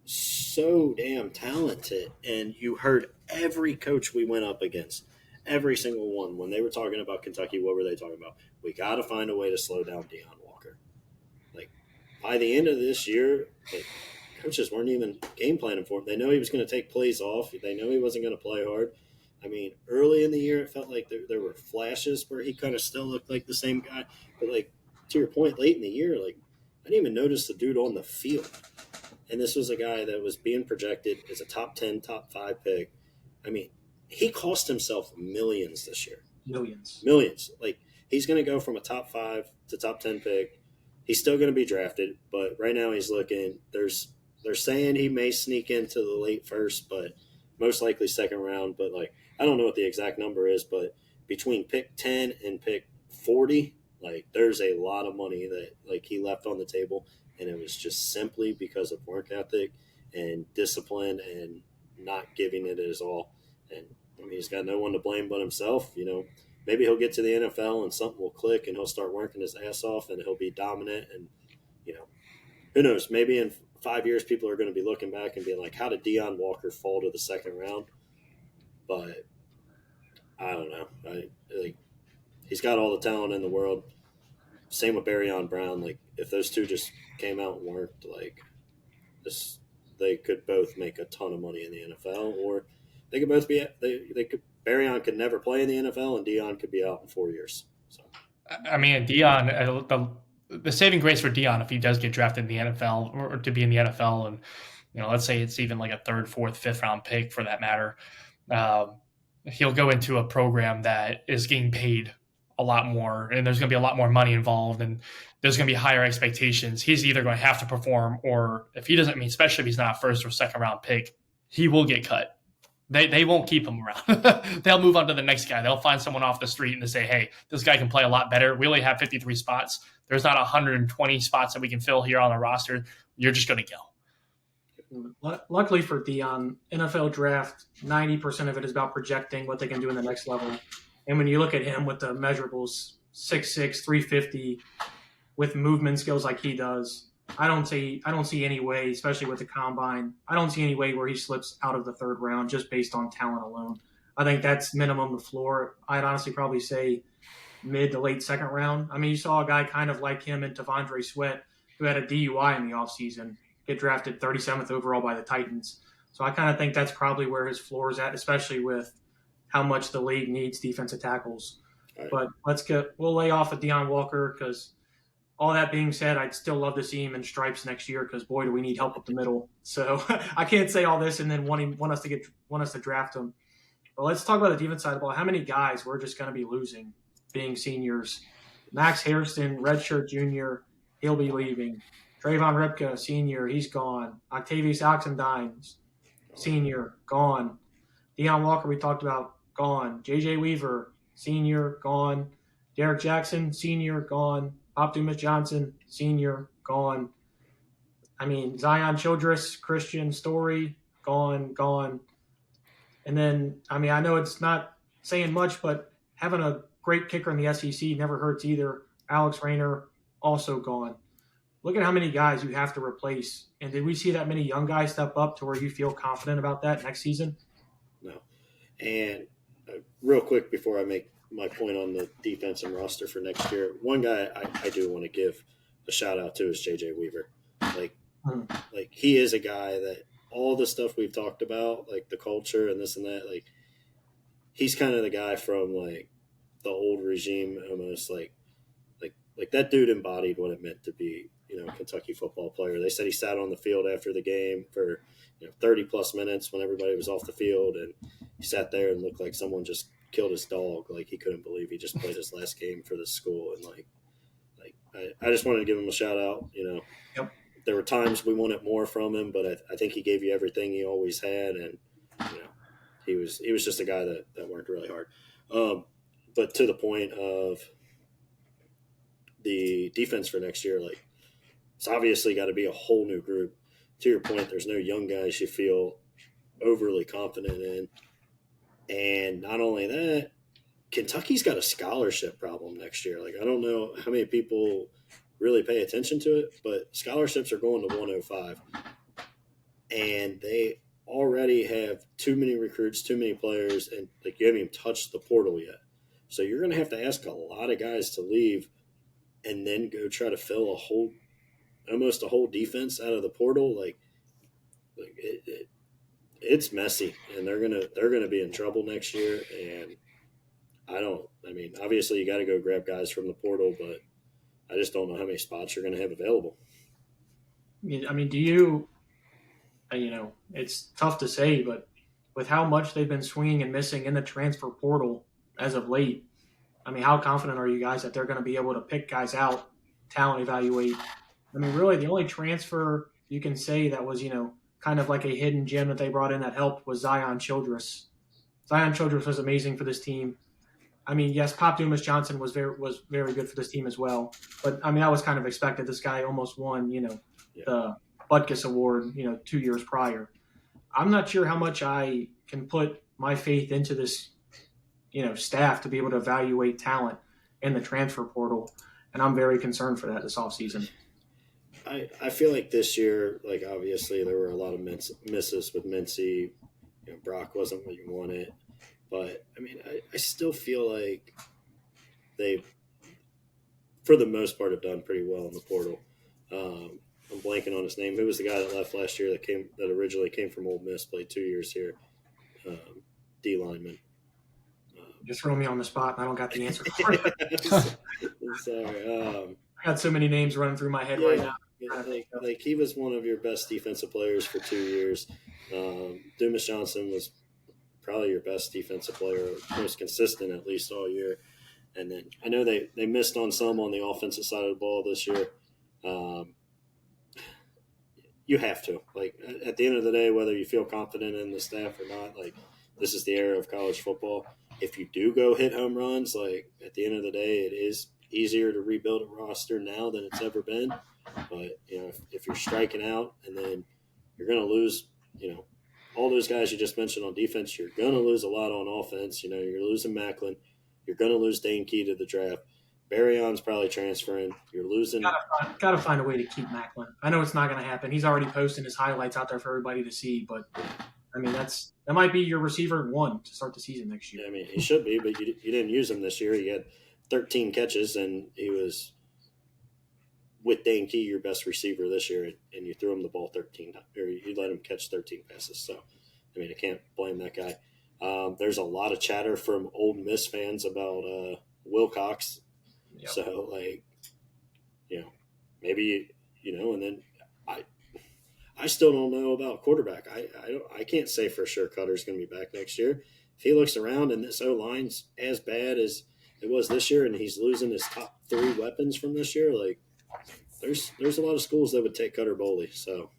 so damn talented. And you heard every coach we went up against, every single one, when they were talking about Kentucky, what were they talking about? We got to find a way to slow down Dion Walker. Like by the end of this year, like, coaches weren't even game planning for him. They know he was going to take plays off. They know he wasn't going to play hard. I mean, early in the year, it felt like there were flashes where he kind of still looked like the same guy. But, like, to your point, late in the year, like, I didn't even notice the dude on the field. And this was a guy that was being projected as a top 10, top 5 pick. I mean, he cost himself millions this year. Millions. Like, he's going to go from a top 5 to top 10 pick. He's still going to be drafted, but right now he's looking – they're saying he may sneak into the late first, but most likely second round. But, like, I don't know what the exact number is, but between pick 10 and pick 40, like, there's a lot of money that, like, he left on the table, and it was just simply because of work ethic and discipline and not giving it his all. And, I mean, he's got no one to blame but himself. You know, maybe he'll get to the NFL and something will click and he'll start working his ass off and he'll be dominant. And, you know, who knows, maybe in 5 years people are going to be looking back and being like, how did Dion Walker fall to the second round? But I don't know. Like, he's got all the talent in the world. Same with Barryon Brown. Like, if those two just came out and worked, like, this, they could both make a ton of money in the NFL, or they could both be they could Barryon could never play in the NFL and Dion could be out in 4 years. So I mean, Dion, the saving grace for Dion, if he does get drafted in the NFL or to be in the NFL, and let's say it's even like a third, fourth, fifth round pick for that matter, he'll go into a program that is getting paid a lot more, and there's going to be a lot more money involved, and there's going to be higher expectations. He's either going to have to perform, or if he doesn't, especially if he's not a first or second round pick, he will get cut. They won't keep him around. They'll move on to the next guy. They'll find someone off the street and they say, hey, this guy can play a lot better. We only have 53 spots. There's not 120 spots that we can fill here on the roster. You're just going to go. Luckily for Dion, NFL draft, 90% of it is about projecting what they can do in the next level. And when you look at him with the measurables, 6'6", 350, with movement skills like he does, I don't see any way, especially with the combine, I don't see any way where he slips out of the third round just based on talent alone. I think that's minimum the floor. I'd honestly probably say mid to late second round. I mean, you saw a guy kind of like him in T'Vondre Sweat, who had a DUI in the offseason, get drafted 37th overall by the Titans. So I kind of think that's probably where his floor is at, especially with how much the league needs defensive tackles. Right. But we'll lay off of Dion Walker, because all that being said, I'd still love to see him in stripes next year, because boy, do we need help up the middle. So I can't say all this and then want us to draft him. But let's talk about the defense side of the ball. How many guys we're just going to be losing being seniors? Max Hairston, redshirt junior, he'll be leaving. Trayvon Ripka, senior, he's gone. Octavius Oxendine, senior, gone. Dion Walker, we talked about, gone. J.J. Weaver, senior, gone. Derek Jackson, senior, gone. Optimus Johnson, senior, gone. I mean, Zion Childress, Christian Story, gone. And then, I mean, I know it's not saying much, but having a great kicker in the SEC never hurts either. Alex Rayner, also gone. Look at how many guys you have to replace. And did we see that many young guys step up to where you feel confident about that next season? No. And real quick before I make my point on the defense and roster for next year, one guy I do want to give a shout out to is J.J. Weaver. Like he is a guy that all the stuff we've talked about, like the culture and this and that, like he's kind of the guy from like the old regime almost, like that dude embodied what it meant to be, a Kentucky football player. They said he sat on the field after the game for 30 plus minutes when everybody was off the field, and he sat there and looked like someone just killed his dog. Like he couldn't believe he just played his last game for the school. And like I just wanted to give him a shout out. Yep. There were times we wanted more from him, but I think he gave you everything he always had, and he was just a guy that worked really hard. But to the point of the defense for next year, like it's obviously got to be a whole new group. To your point, there's no young guys you feel overly confident in. And not only that, Kentucky's got a scholarship problem next year. Like, I don't know how many people really pay attention to it, but scholarships are going to 105. And they already have too many recruits, too many players, and like you haven't even touched the portal yet. So you're going to have to ask a lot of guys to leave and then go try to fill almost a whole defense out of the portal. Like it's messy, and they're gonna be in trouble next year. And I mean, obviously you got to go grab guys from the portal, but I just don't know how many spots you're going to have available. I mean, do you? It's tough to say, but with how much they've been swinging and missing in the transfer portal as of late, I mean, how confident are you guys that they're going to be able to pick guys out, talent evaluate? I mean, really, the only transfer you can say that was, kind of like a hidden gem that they brought in that helped was Zion Childress. Zion Childress was amazing for this team. I mean, yes, Pop Dumas Johnson was very good for this team as well. But I mean, that was kind of expected. This guy almost won, the Butkus Award, 2 years prior. I'm not sure how much I can put my faith into this, staff to be able to evaluate talent in the transfer portal, and I'm very concerned for that this offseason. I feel like this year, like obviously there were a lot of misses with Mincy. Brock wasn't what you wanted. But, I mean, I still feel like they, for the most part, have done pretty well in the portal. I'm blanking on his name. Who was the guy that left last year that originally came from Ole Miss, played 2 years here? D lineman. Just throw me on the spot, and I don't got the answer for it. Sorry. I got so many names running through my head right now. Like he was one of your best defensive players for 2 years. Dumas Johnson was probably your best defensive player, most consistent at least all year. And then I know they missed on some on the offensive side of the ball this year. You have to. Like, at the end of the day, whether you feel confident in the staff or not, like, this is the era of college football. If you do go hit home runs, like, at the end of the day, it is easier to rebuild a roster now than it's ever been. But, if you're striking out and then you're going to lose, all those guys you just mentioned on defense, you're going to lose a lot on offense. You're losing Macklin. You're going to lose Dane Key to the draft. Barryon's probably transferring. You're losing. Got to find a way to keep Macklin. I know it's not going to happen. He's already posting his highlights out there for everybody to see. But, I mean, that might be your receiver 1 to start the season next year. I mean, he should be, but you didn't use him this year. He had 13 catches, and he was, with Dane Key, your best receiver this year, and you threw him the ball 13 times, or you let him catch 13 passes. So, I mean, I can't blame that guy. There's a lot of chatter from Ole Miss fans about Wilcox. Yep. So, like, maybe, and then I still don't know about quarterback. I can't say for sure Cutter's going to be back next year. If he looks around and this O-line's as bad as it was this year and he's losing his top 3 weapons from this year, like, there's a lot of schools that would take Cutter Boley. So,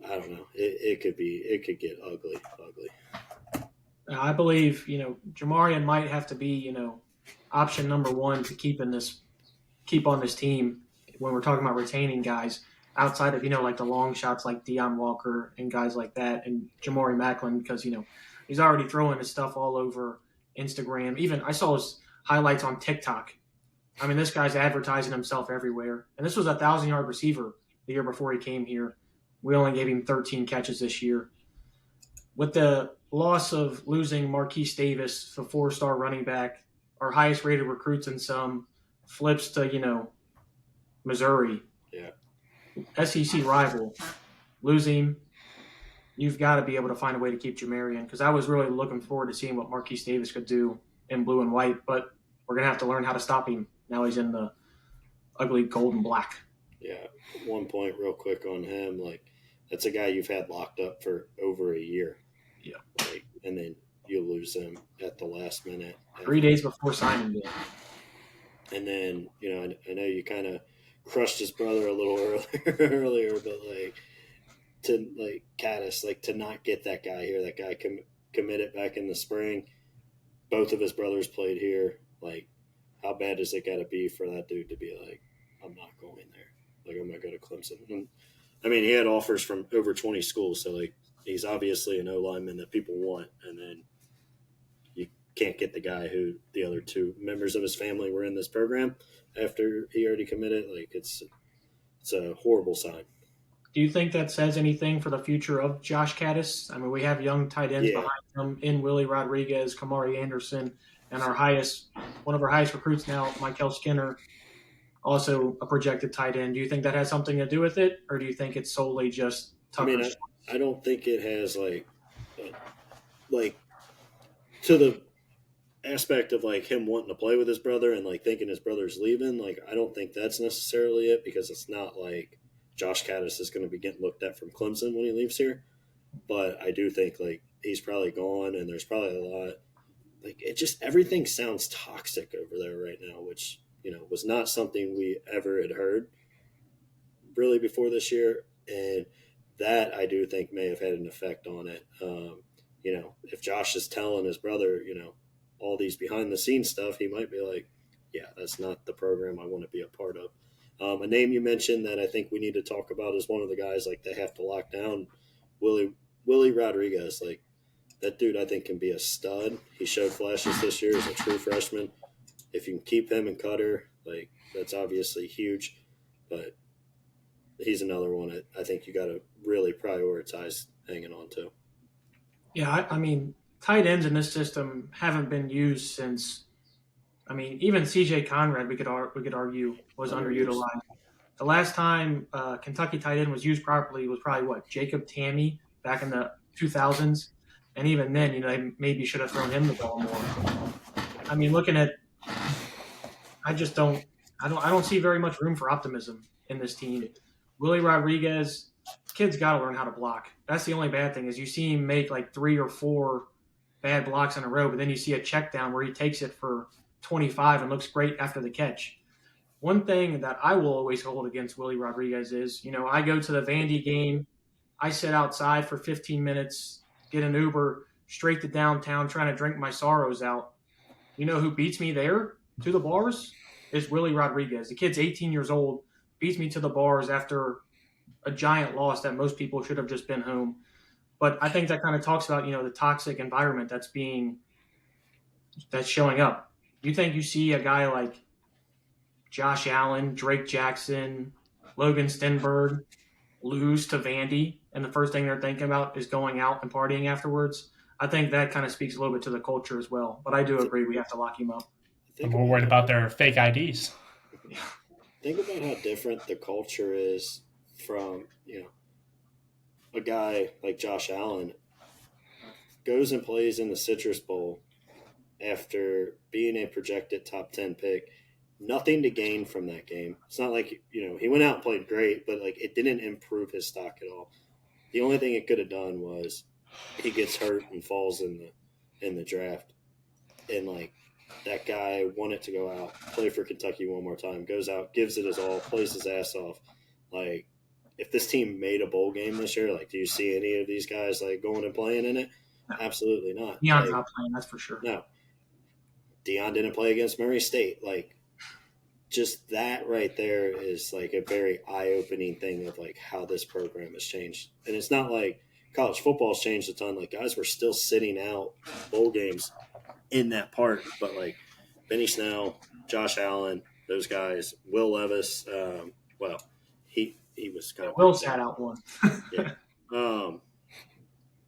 I don't know. It could get ugly. I believe, Jamarian might have to be, option number 1 to keep on this team when we're talking about retaining guys outside of, like the long shots like Deion Walker and guys like that and Jamari Macklin because, he's already throwing his stuff all over Instagram. Even I saw his highlights on TikTok. I mean, this guy's advertising himself everywhere. And this was a 1,000-yard receiver the year before he came here. We only gave him 13 catches this year. With the loss of losing Marquise Davis, the 4-star running back, our highest-rated recruits in some, flips to, Missouri. Yeah. SEC rival. Lose him. You've got to be able to find a way to keep Jamarian because I was really looking forward to seeing what Marquise Davis could do in blue and white, but we're going to have to learn how to stop him. Now he's in the ugly gold and black. Yeah. 1 point real quick on him. Like, that's a guy you've had locked up for over a year. Yeah. Like, and then you lose him at the last minute. 3 days before signing day. And then, I know you kind of crushed his brother a little earlier, but to not get that guy here, that guy committed back in the spring. both of his brothers played here. Like, how bad does it got to be for that dude to be like, I'm not going there. Like, I'm going to go to Clemson. And, I mean, he had offers from over 20 schools. So, like, he's obviously an O-lineman that people want. And then you can't get the guy who the other two members of his family were in this program after he already committed. Like, it's a horrible sign. Do you think that says anything for the future of Josh Caddis? I mean, we have young tight ends behind him in Willie Rodriguez, Kamari Anderson, and one of our highest recruits now, Michael Skinner, also a projected tight end. Do you think that has something to do with it, or do you think it's solely just Tucker? I mean, I don't think it has like to the aspect of like him wanting to play with his brother and like thinking his brother's leaving. Like, I don't think that's necessarily it, because it's not like Josh Caddis is going to be getting looked at from Clemson when he leaves here. But I do think like he's probably gone, and there's probably a lot. Like, it just, everything sounds toxic over there right now, which, you know, was not something we ever had heard really before this year. And that I do think may have had an effect on it. You know, if Josh is telling his brother, you know, all these behind the scenes stuff, he might be like, yeah, that's not the program I want to be a part of. A name you mentioned that I think we need to talk about is one of the guys like they have to lock down, Willie Rodriguez. Like, that dude I think can be a stud. He showed flashes this year as a true freshman. If you can keep him and Cutter, like, that's obviously huge. But he's another one I think you got to really prioritize hanging on to. Yeah, I mean, tight ends in this system haven't been used since. I mean, even C.J. Conrad, we could argue, was underutilized. The last time Kentucky tight end was used properly was probably Jacob Tammy back in the 2000s, and even then, you know, they maybe should have thrown him the ball more. I mean, I don't see very much room for optimism in this team. Willie Rodriguez, kid's got to learn how to block. That's the only bad thing is you see him make like 3 or 4 bad blocks in a row, but then you see a check down where he takes it for 25 and looks great after the catch. One thing that I will always hold against Willie Rodriguez is, you know, I go to the Vandy game, I sit outside for 15 minutes, get an Uber straight to downtown trying to drink my sorrows out. You know who beats me there to the bars? Is Willie Rodriguez. The kid's 18 years old, beats me to the bars after a giant loss that most people should have just been home. But I think that kind of talks about, you know, the toxic environment that's showing up. You think you see a guy like Josh Allen, Drake Jackson, Logan Stenberg lose to Vandy, and the first thing they're thinking about is going out and partying afterwards? I think that kind of speaks a little bit to the culture as well. But I do agree we have to lock him up. I'm more worried about their fake IDs. Think about how different the culture is from, you know, a guy like Josh Allen goes and plays in the Citrus Bowl after being a projected top 10 pick. Nothing to gain from that game. It's not like, you know, he went out and played great, but like it didn't improve his stock at all. The only thing it could have done was he gets hurt and falls in the draft. And like that guy wanted to go out, play for Kentucky one more time, goes out, gives it his all, plays his ass off. Like, if this team made a bowl game this year, like, do you see any of these guys like going and playing in it? No. Absolutely not. Deion's not playing, that's for sure. No. Deion didn't play against Murray State. Like, just that right there is like a very eye-opening thing of like how this program has changed. And it's not like college football's changed a ton. Like, guys were still sitting out bowl games in that part, but like Benny Snell, Josh Allen, those guys, Will Levis, he was kind of Will sat out one. Yeah. But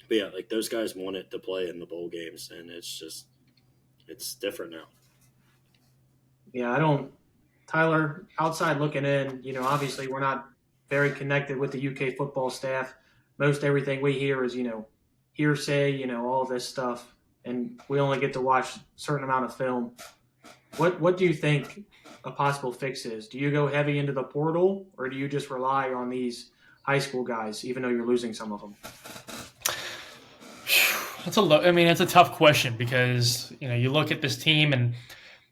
yeah, like those guys wanted to play in the bowl games, and it's different now. Yeah, Tyler, outside looking in, you know, obviously we're not very connected with the UK football staff. Most everything we hear is, you know, hearsay, you know, all this stuff, and we only get to watch a certain amount of film. What do you think a possible fix is? Do you go heavy into the portal, or do you just rely on these high school guys, even though you're losing some of them? It's a tough question because, you know, you look at this team and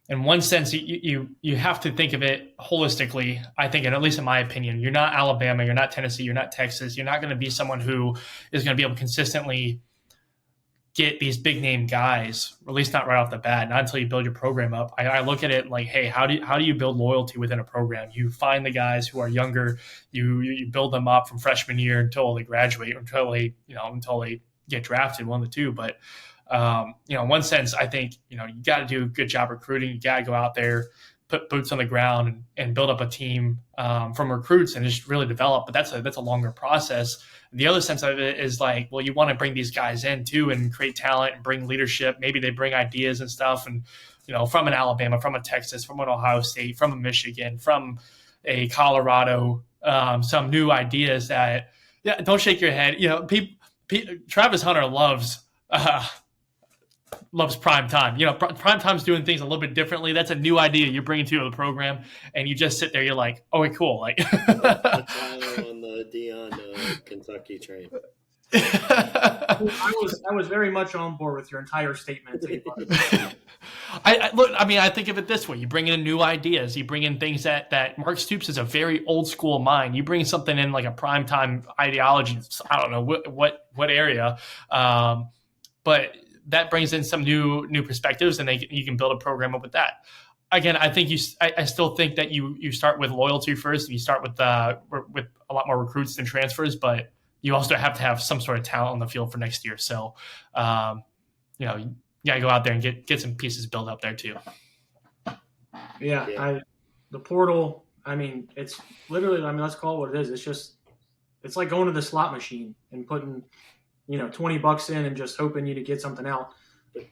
in one sense, you have to think of it holistically. I think, and at least in my opinion, you're not Alabama, you're not Tennessee, you're not Texas. You're not going to be someone who is going to be able to consistently get these big name guys, or at least not right off the bat, not until you build your program up. I look at it like, hey, how do you build loyalty within a program? You find the guys who are younger, you build them up from freshman year until they graduate, until they get drafted, one of the two. But in one sense, I think you got to do a good job recruiting. You got to go out there, put boots on the ground, and build up a team from recruits and just really develop. But that's a longer process. The other sense of it is like, well, you want to bring these guys in too and create talent and bring leadership. Maybe they bring ideas and stuff, and from an Alabama, from a Texas, from an Ohio State, from a Michigan, from a Colorado, some new ideas that don't shake your head. Travis Hunter loves prime time. Prime time's doing things a little bit differently. That's a new idea you're bringing to the program, and you just sit there. You're like, oh, wait, cool. Like on the Deion Kentucky train. I was very much on board with your entire statement. I think of it this way: you bring in new ideas, you bring in things that Mark Stoops is a very old school mind. You bring something in like a primetime ideology. I don't know what area, but that brings in some new perspectives, and you can build a program up with that. Again, I think I still think that you start with loyalty first, and you start with a lot more recruits than transfers, but you also have to have some sort of talent on the field for next year. So, you got to go out there and get some pieces built up there too. Yeah. The portal, it's literally, let's call it what it is. It's like going to the slot machine and putting, $20 in and just hoping you to get something out.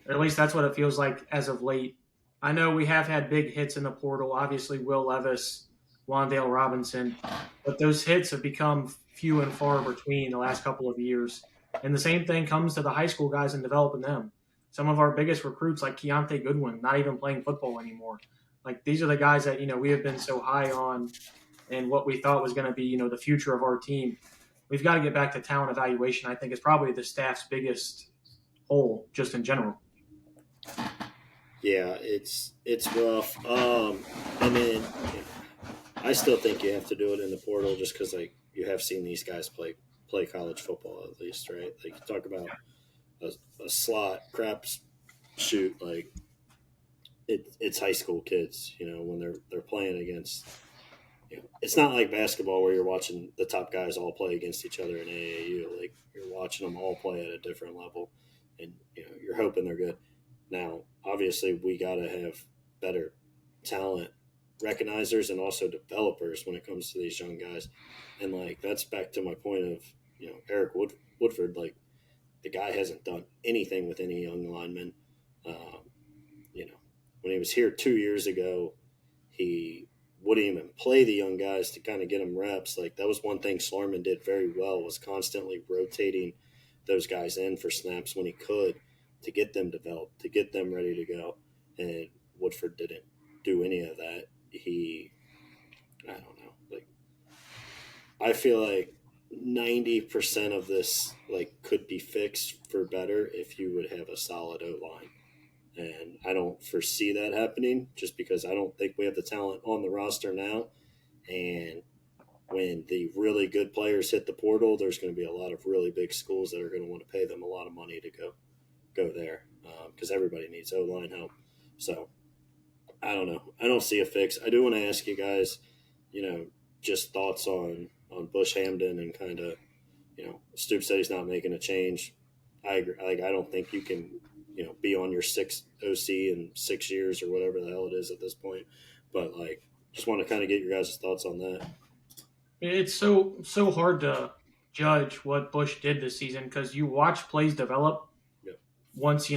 Or at least that's what it feels like as of late. I know we have had big hits in the portal, obviously Will Levis, Wandale Robinson, but those hits have become few and far between the last couple of years. And the same thing comes to the high school guys and developing them. Some of our biggest recruits, like Keontae Goodwin, not even playing football anymore. Like, these are the guys that, we have been so high on and what we thought was going to be, the future of our team. We've got to get back to talent evaluation. I think is probably the staff's biggest hole just in general. Yeah, it's rough. I still think you have to do it in the portal just because, you have seen these guys play college football at least, right? Like, you talk about a slot crap shoot, like it's high school kids, when they're playing against. It's not like basketball where you're watching the top guys all play against each other in AAU. Like, you're watching them all play at a different level, and you're hoping they're good. Now, obviously, we got to have better talent recognizers and also developers when it comes to these young guys. And that's back to my point of, Eric Woodford, the guy hasn't done anything with any young linemen. When he was here 2 years ago, he wouldn't even play the young guys to kind of get them reps. That was one thing Slorman did very well, was constantly rotating those guys in for snaps when he could to get them developed, to get them ready to go. And Woodford didn't do any of that. I don't know. I feel like 90% of this could be fixed for better if you would have a solid O-line. And I don't foresee that happening just because I don't think we have the talent on the roster now. And when the really good players hit the portal, there's going to be a lot of really big schools that are going to want to pay them a lot of money to go there because everybody needs O-line help. So I don't know. I don't see a fix. I do want to ask you guys, just thoughts on Bush Hamden and kind of, Stoops said he's not making a change. I agree. I don't think you can, be on your sixth OC in 6 years or whatever the hell it is at this point. But just want to kind of get your guys' thoughts on that. It's so hard to judge what Bush did this season because you watch plays develop. Yep. Once,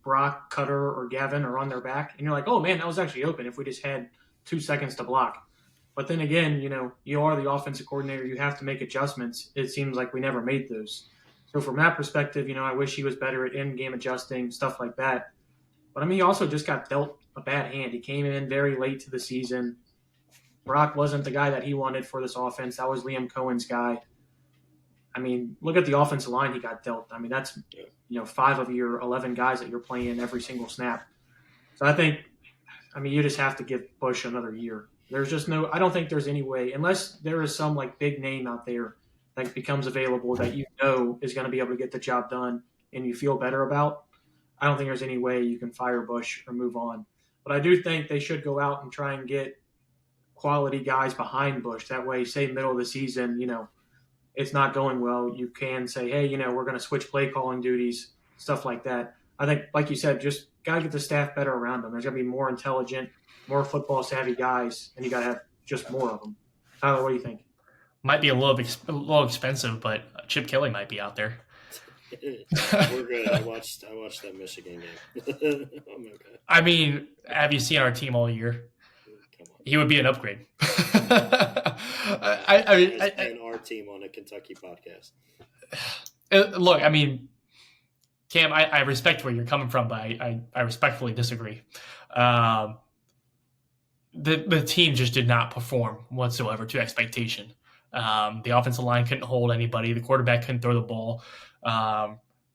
Brock, Cutter, or Gavin are on their back, and you're like, oh man, that was actually open if we just had 2 seconds to block. But then again, you are the offensive coordinator. You have to make adjustments. It seems like we never made those. So from that perspective, I wish he was better at in-game adjusting, stuff like that. But, he also just got dealt a bad hand. He came in very late to the season. Brock wasn't the guy that he wanted for this offense. That was Liam Cohen's guy. Look at the offensive line he got dealt. That's, 5 of your 11 guys that you're playing every single snap. So I think, you just have to give Bush another year. There's just I don't think there's any way, unless there is some big name out there that becomes available that is going to be able to get the job done and you feel better about, I don't think there's any way you can fire Bush or move on. But I do think they should go out and try and get quality guys behind Bush. That way, say middle of the season, it's not going well, you can say, hey, we're going to switch play calling duties, stuff like that. I think, like you said, just got to get the staff better around them. There's going to be more intelligent, more football savvy guys, and you got to have just more of them. Tyler, what do you think? Might be a little expensive, but Chip Kelly might be out there. We're good. I watched that Michigan game. I'm okay. I mean, have you seen our team all year? Come on. He would be an upgrade. And our team on a Kentucky podcast. Look, I mean, Cam, I respect where you're coming from, but I respectfully disagree. The team just did not perform whatsoever to expectation. The offensive line couldn't hold anybody. The quarterback couldn't throw the ball.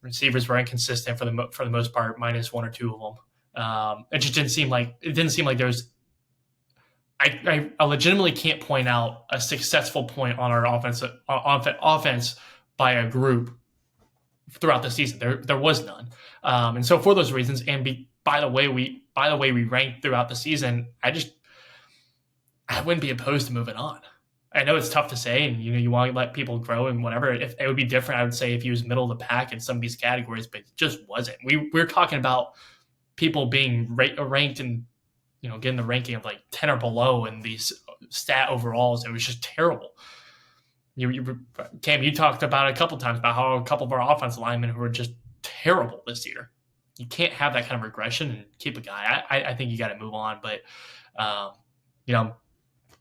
Receivers were inconsistent for the most part, minus one or two of them. It just didn't seem like there's. I legitimately can't point out a successful point on our offense by a group throughout the season. There was none, and so for those reasons, and by the way we ranked throughout the season, I wouldn't be opposed to moving on. I know it's tough to say, and you want to let people grow and whatever. If it would be different, I would say if he was middle of the pack in some of these categories, but it just wasn't. We're talking about people being ranked and getting the ranking of like 10 or below in these stat overalls. It was just terrible. Cam, you talked about it a couple times about how a couple of our offensive linemen who were just terrible this year. You can't have that kind of regression and keep a guy. I think you got to move on, but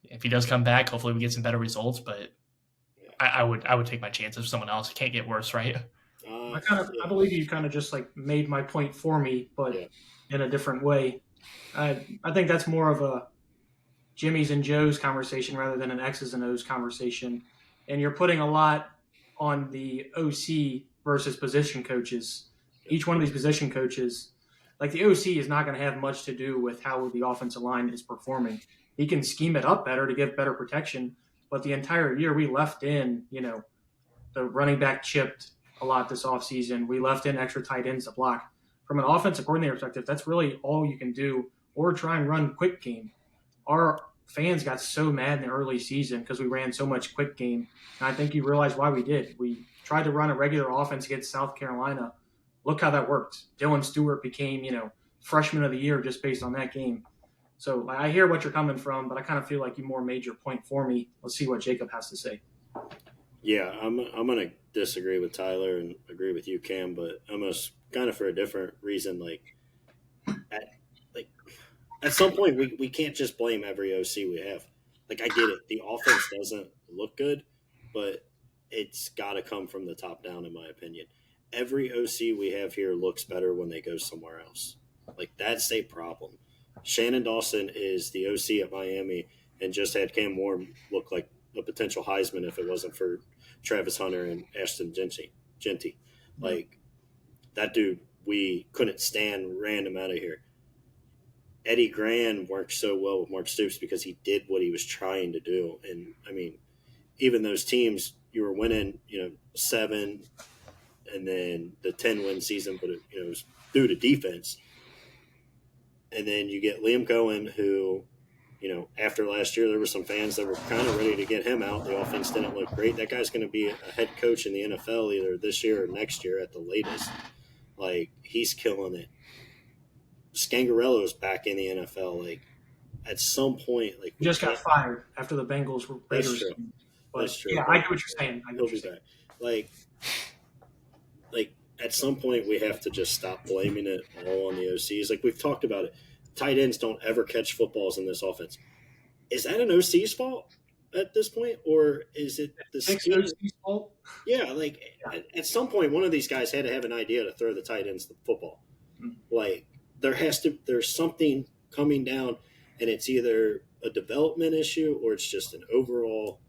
if he does come back, hopefully we get some better results. But I would take my chances with someone else. It can't get worse, right? I believe you kind of just like made my point for me, but in a different way. I think that's more of a Jimmy's and Joe's conversation rather than an X's and O's conversation. And you're putting a lot on the OC versus position coaches. Each one of these position coaches, like the OC is not going to have much to do with how the offensive line is performing. He can scheme it up better to give better protection, but the entire year we left in, the running back chipped a lot this offseason. We left in extra tight ends to block. From an offensive coordinator perspective, that's really all you can do, or try and run quick game. Our fans got so mad in the early season because we ran so much quick game, and I think you realize why we did. We tried to run a regular offense against South Carolina. Look how that worked. Dylan Stewart became, freshman of the year just based on that game. So I hear what you're coming from, but I kind of feel like you more made your point for me. Let's see what Jacob has to say. Yeah, I'm going to disagree with Tyler and agree with you, Cam, but almost kind of for a different reason. At some point, we can't just blame every OC we have. I get it. The offense doesn't look good, but it's got to come from the top down, in my opinion. Every OC we have here looks better when they go somewhere else. That's a problem. Shannon Dawson is the OC at Miami and just had Cam Warren look like a potential Heisman if it wasn't for Travis Hunter and Ashton Genty. That dude, we couldn't stand, ran him out of here. Eddie Gran worked so well with Mark Stoops because he did what he was trying to do. And, even those teams, you were winning, 7 and then the 10-win season, but it was due to defense. And then you get Liam Cohen, who, after last year, there were some fans that were kind of ready to get him out. The offense didn't look great. That guy's going to be a head coach in the NFL either this year or next year at the latest. He's killing it. Scangarello's back in the NFL. At some point, he just got fired after the Bengals were Raiders. That's true. Yeah, I get what you're saying. He'll be back. At some point, we have to just stop blaming it all on the OCs. We've talked about it. Tight ends don't ever catch footballs in this offense. Is that an OC's fault at this point, or is it the OC's fault? Yeah, at some point, one of these guys had to have an idea to throw the tight ends the football. There's something coming down, and it's either a development issue or it's just an overall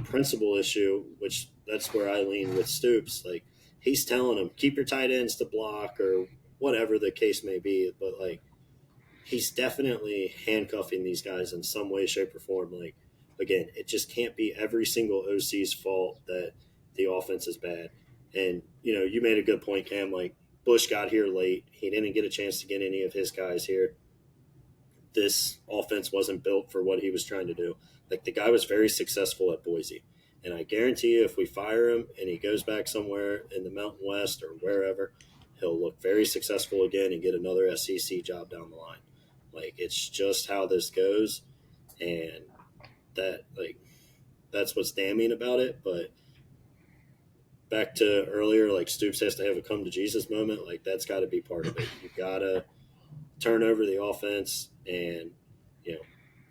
principle issue, which that's where I lean with Stoops. He's telling them, keep your tight ends to block or whatever the case may be. But, he's definitely handcuffing these guys in some way, shape, or form. Again, it just can't be every single OC's fault that the offense is bad. And, you made a good point, Cam. Like, Bush got here late. He didn't get a chance to get any of his guys here. This offense wasn't built for what he was trying to do. Like, the guy was very successful at Boise. And I guarantee you, if we fire him and he goes back somewhere in the Mountain West or wherever, he'll look very successful again and get another SEC job down the line. Like, it's just how this goes. And that's what's damning about it. But back to earlier, like, Stoops has to have a come to Jesus moment. Like, that's got to be part of it. You got to turn over the offense, and,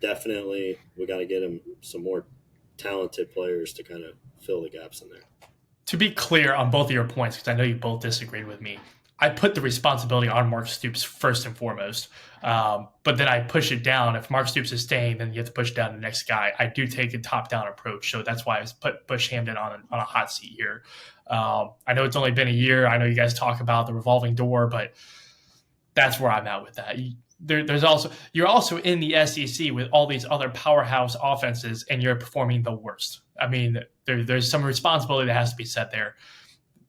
definitely we got to get him some more talented players to kind of fill the gaps in there. To be clear on both of your points, because I know you both disagreed with me, I put the responsibility on Mark Stoops first and foremost. But then I push it down. If Mark Stoops is staying, then you have to push down the next guy. I do take a top-down approach, so that's why I put Bush Hamden on a hot seat here. I know it's only been a year. I know you guys talk about the revolving door, but that's where I'm at with that. You're also in the SEC with all these other powerhouse offenses, and you're performing the worst. I mean, there's some responsibility that has to be set there.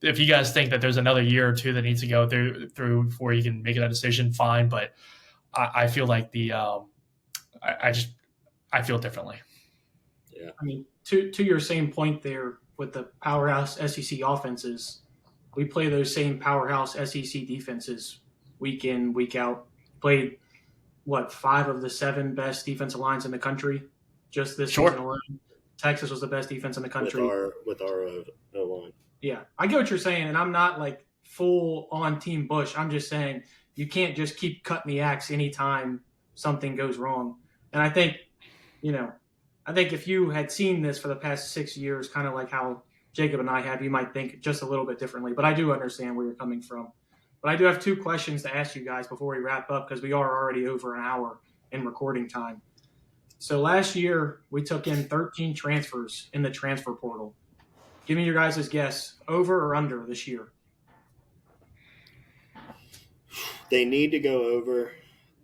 If you guys think that there's another year or two that needs to go through before you can make that decision, fine. But I feel like I feel differently. Yeah. I mean, to your same point there with the powerhouse SEC offenses, we play those same powerhouse SEC defenses week in, week out. Played, 5 of the 7 best defensive lines in the country just this season alone. Texas was the best defense in the country. With our O-line. Yeah, I get what you're saying, and I'm not like full on Team Bush. I'm just saying you can't just keep cutting the axe anytime something goes wrong. And I think if you had seen this for the past 6 years, kind of like how Jacob and I have, you might think just a little bit differently. But I do understand where you're coming from. But I do have 2 questions to ask you guys before we wrap up, because we are already over an hour in recording time. So last year, we took in 13 transfers in the transfer portal. Give me your guys' guess, over or under this year? They need to go over.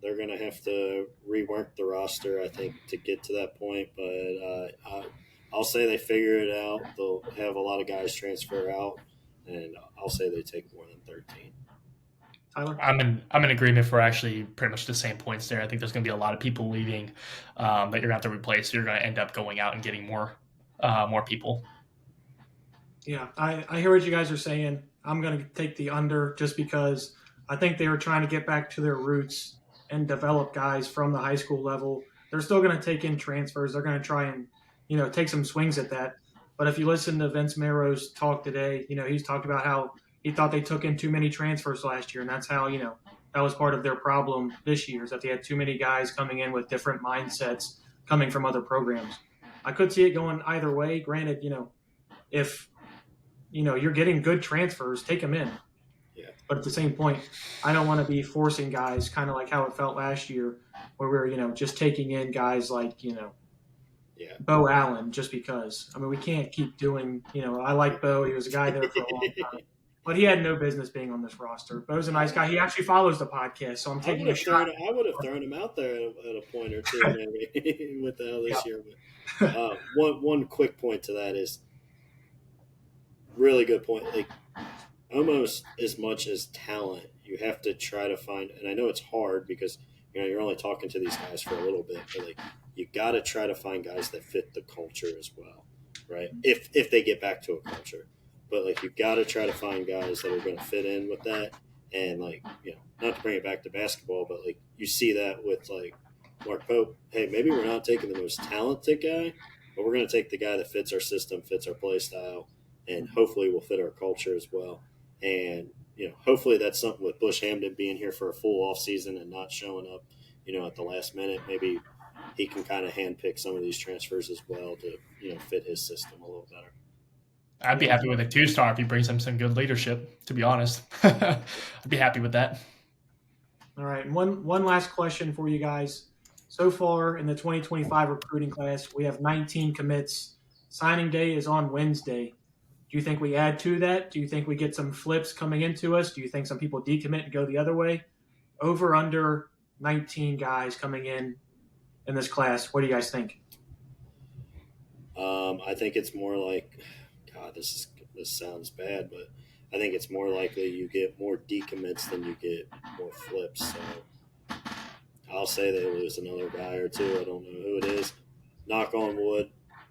They're going to have to rework the roster, I think, to get to that point. But I'll say they figure it out. They'll have a lot of guys transfer out, and I'll say they take more than 13. Tyler? I'm in agreement for actually pretty much the same points there. I think there's going to be a lot of people leaving that you're going to have to replace. You're going to end up going out and getting more people. Yeah, I hear what you guys are saying. I'm going to take the under just because I think they were trying to get back to their roots and develop guys from the high school level. They're still going to take in transfers. They're going to try and, take some swings at that. But if you listen to Vince Marrow's talk today, he's talked about how he thought they took in too many transfers last year, and that's how, that was part of their problem this year, is that they had too many guys coming in with different mindsets coming from other programs. I could see it going either way. Granted, if you're getting good transfers, take them in. Yeah. But at the same point, I don't want to be forcing guys, kind of like how it felt last year, where we were, just taking in guys like, Bo Allen just because. I mean, we can't keep doing, I like Bo. He was a guy there for a long time. But he had no business being on this roster. Bo's a nice guy. He actually follows the podcast, so I'm taking a shot. I would have thrown him out there at a point or two, maybe, with the hell this year. But, one quick point to that is really good point. Like, almost as much as talent, you have to try to find. And I know it's hard because you're only talking to these guys for a little bit, but like you got to try to find guys that fit the culture as well, right? If they get back to a culture. But, like, you've got to try to find guys that are going to fit in with that. And, like, not to bring it back to basketball, but, like, you see that with, like, Mark Pope. Hey, maybe we're not taking the most talented guy, but we're going to take the guy that fits our system, fits our play style, and hopefully will fit our culture as well. And, hopefully that's something with Bush Hamden being here for a full offseason and not showing up, at the last minute. Maybe he can kind of handpick some of these transfers as well to, fit his system a little better. I'd be happy with a 2-star if he brings him some good leadership, to be honest. I'd be happy with that. All right. One last question for you guys. So far in the 2025 recruiting class, we have 19 commits. Signing day is on Wednesday. Do you think we add to that? Do you think we get some flips coming into us? Do you think some people decommit and go the other way? Over, under 19 guys coming in this class. What do you guys think? I think it's more like – God, this sounds bad, but I think it's more likely you get more decommits than you get more flips. So I'll say they lose another guy or two. I don't know who it is. Knock on wood.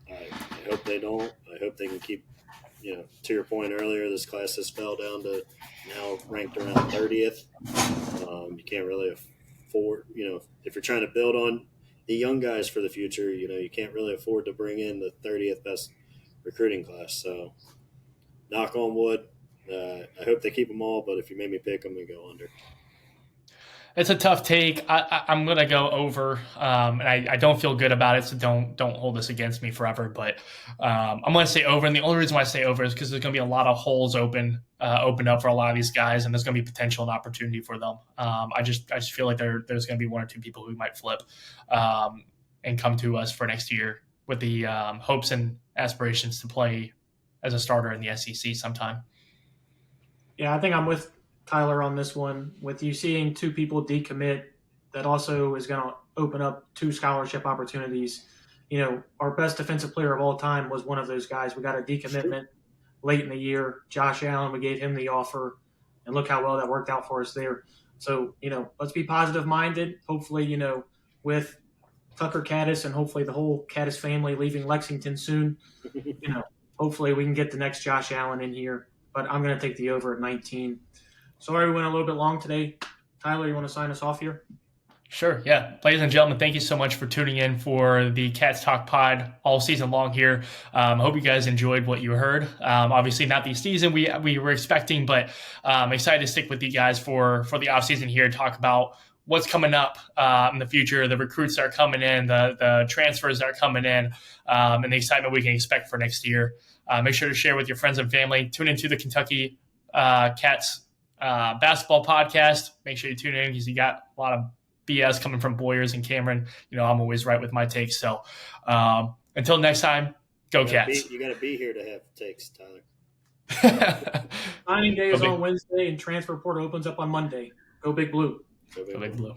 I hope they don't. I hope they can keep, to your point earlier, this class has fell down to now ranked around 30th. You can't really afford, if you're trying to build on the young guys for the future, you can't really afford to bring in the 30th best recruiting class. So knock on wood. I hope they keep them all, but if you made me pick them, they go under. It's a tough take. I'm going to go over, and I don't feel good about it, so don't hold this against me forever. But I'm going to say over, and the only reason why I say over is because there's going to be a lot of holes opened up for a lot of these guys, and there's going to be potential and opportunity for them. I just feel like there's going to be one or two people who might flip and come to us for next year with the hopes and aspirations to play as a starter in the SEC sometime. Yeah, I think I'm with Tyler on this one. With you seeing two people decommit, that also is going to open up two scholarship opportunities. Our best defensive player of all time was one of those guys. We got a decommitment late in the year. Josh Allen, we gave him the offer, and look how well that worked out for us there. So, let's be positive-minded. Hopefully, with Tucker Caddis and hopefully the whole Caddis family leaving Lexington soon, hopefully we can get the next Josh Allen in here. But I'm going to take the over at 19. Sorry we went a little bit long today. Tyler, you want to sign us off here? Sure, yeah. Ladies and gentlemen, thank you so much for tuning in for the Cats Talk Pod all season long here. I hope you guys enjoyed what you heard. Obviously not the season we were expecting, but excited to stick with you guys for the offseason here, talk about what's coming up in the future, the recruits that are coming in, the transfers that are coming in, and the excitement we can expect for next year. Make sure to share with your friends and family. Tune into the Kentucky Cats basketball podcast. Make sure you tune in because you got a lot of BS coming from Boyers and Cameron. I'm always right with my takes. So until next time, go Cats. You got to be here to have takes, Tyler. Signing day is on Wednesday and transfer portal opens up on Monday. Go Big Blue. Go Big Blue.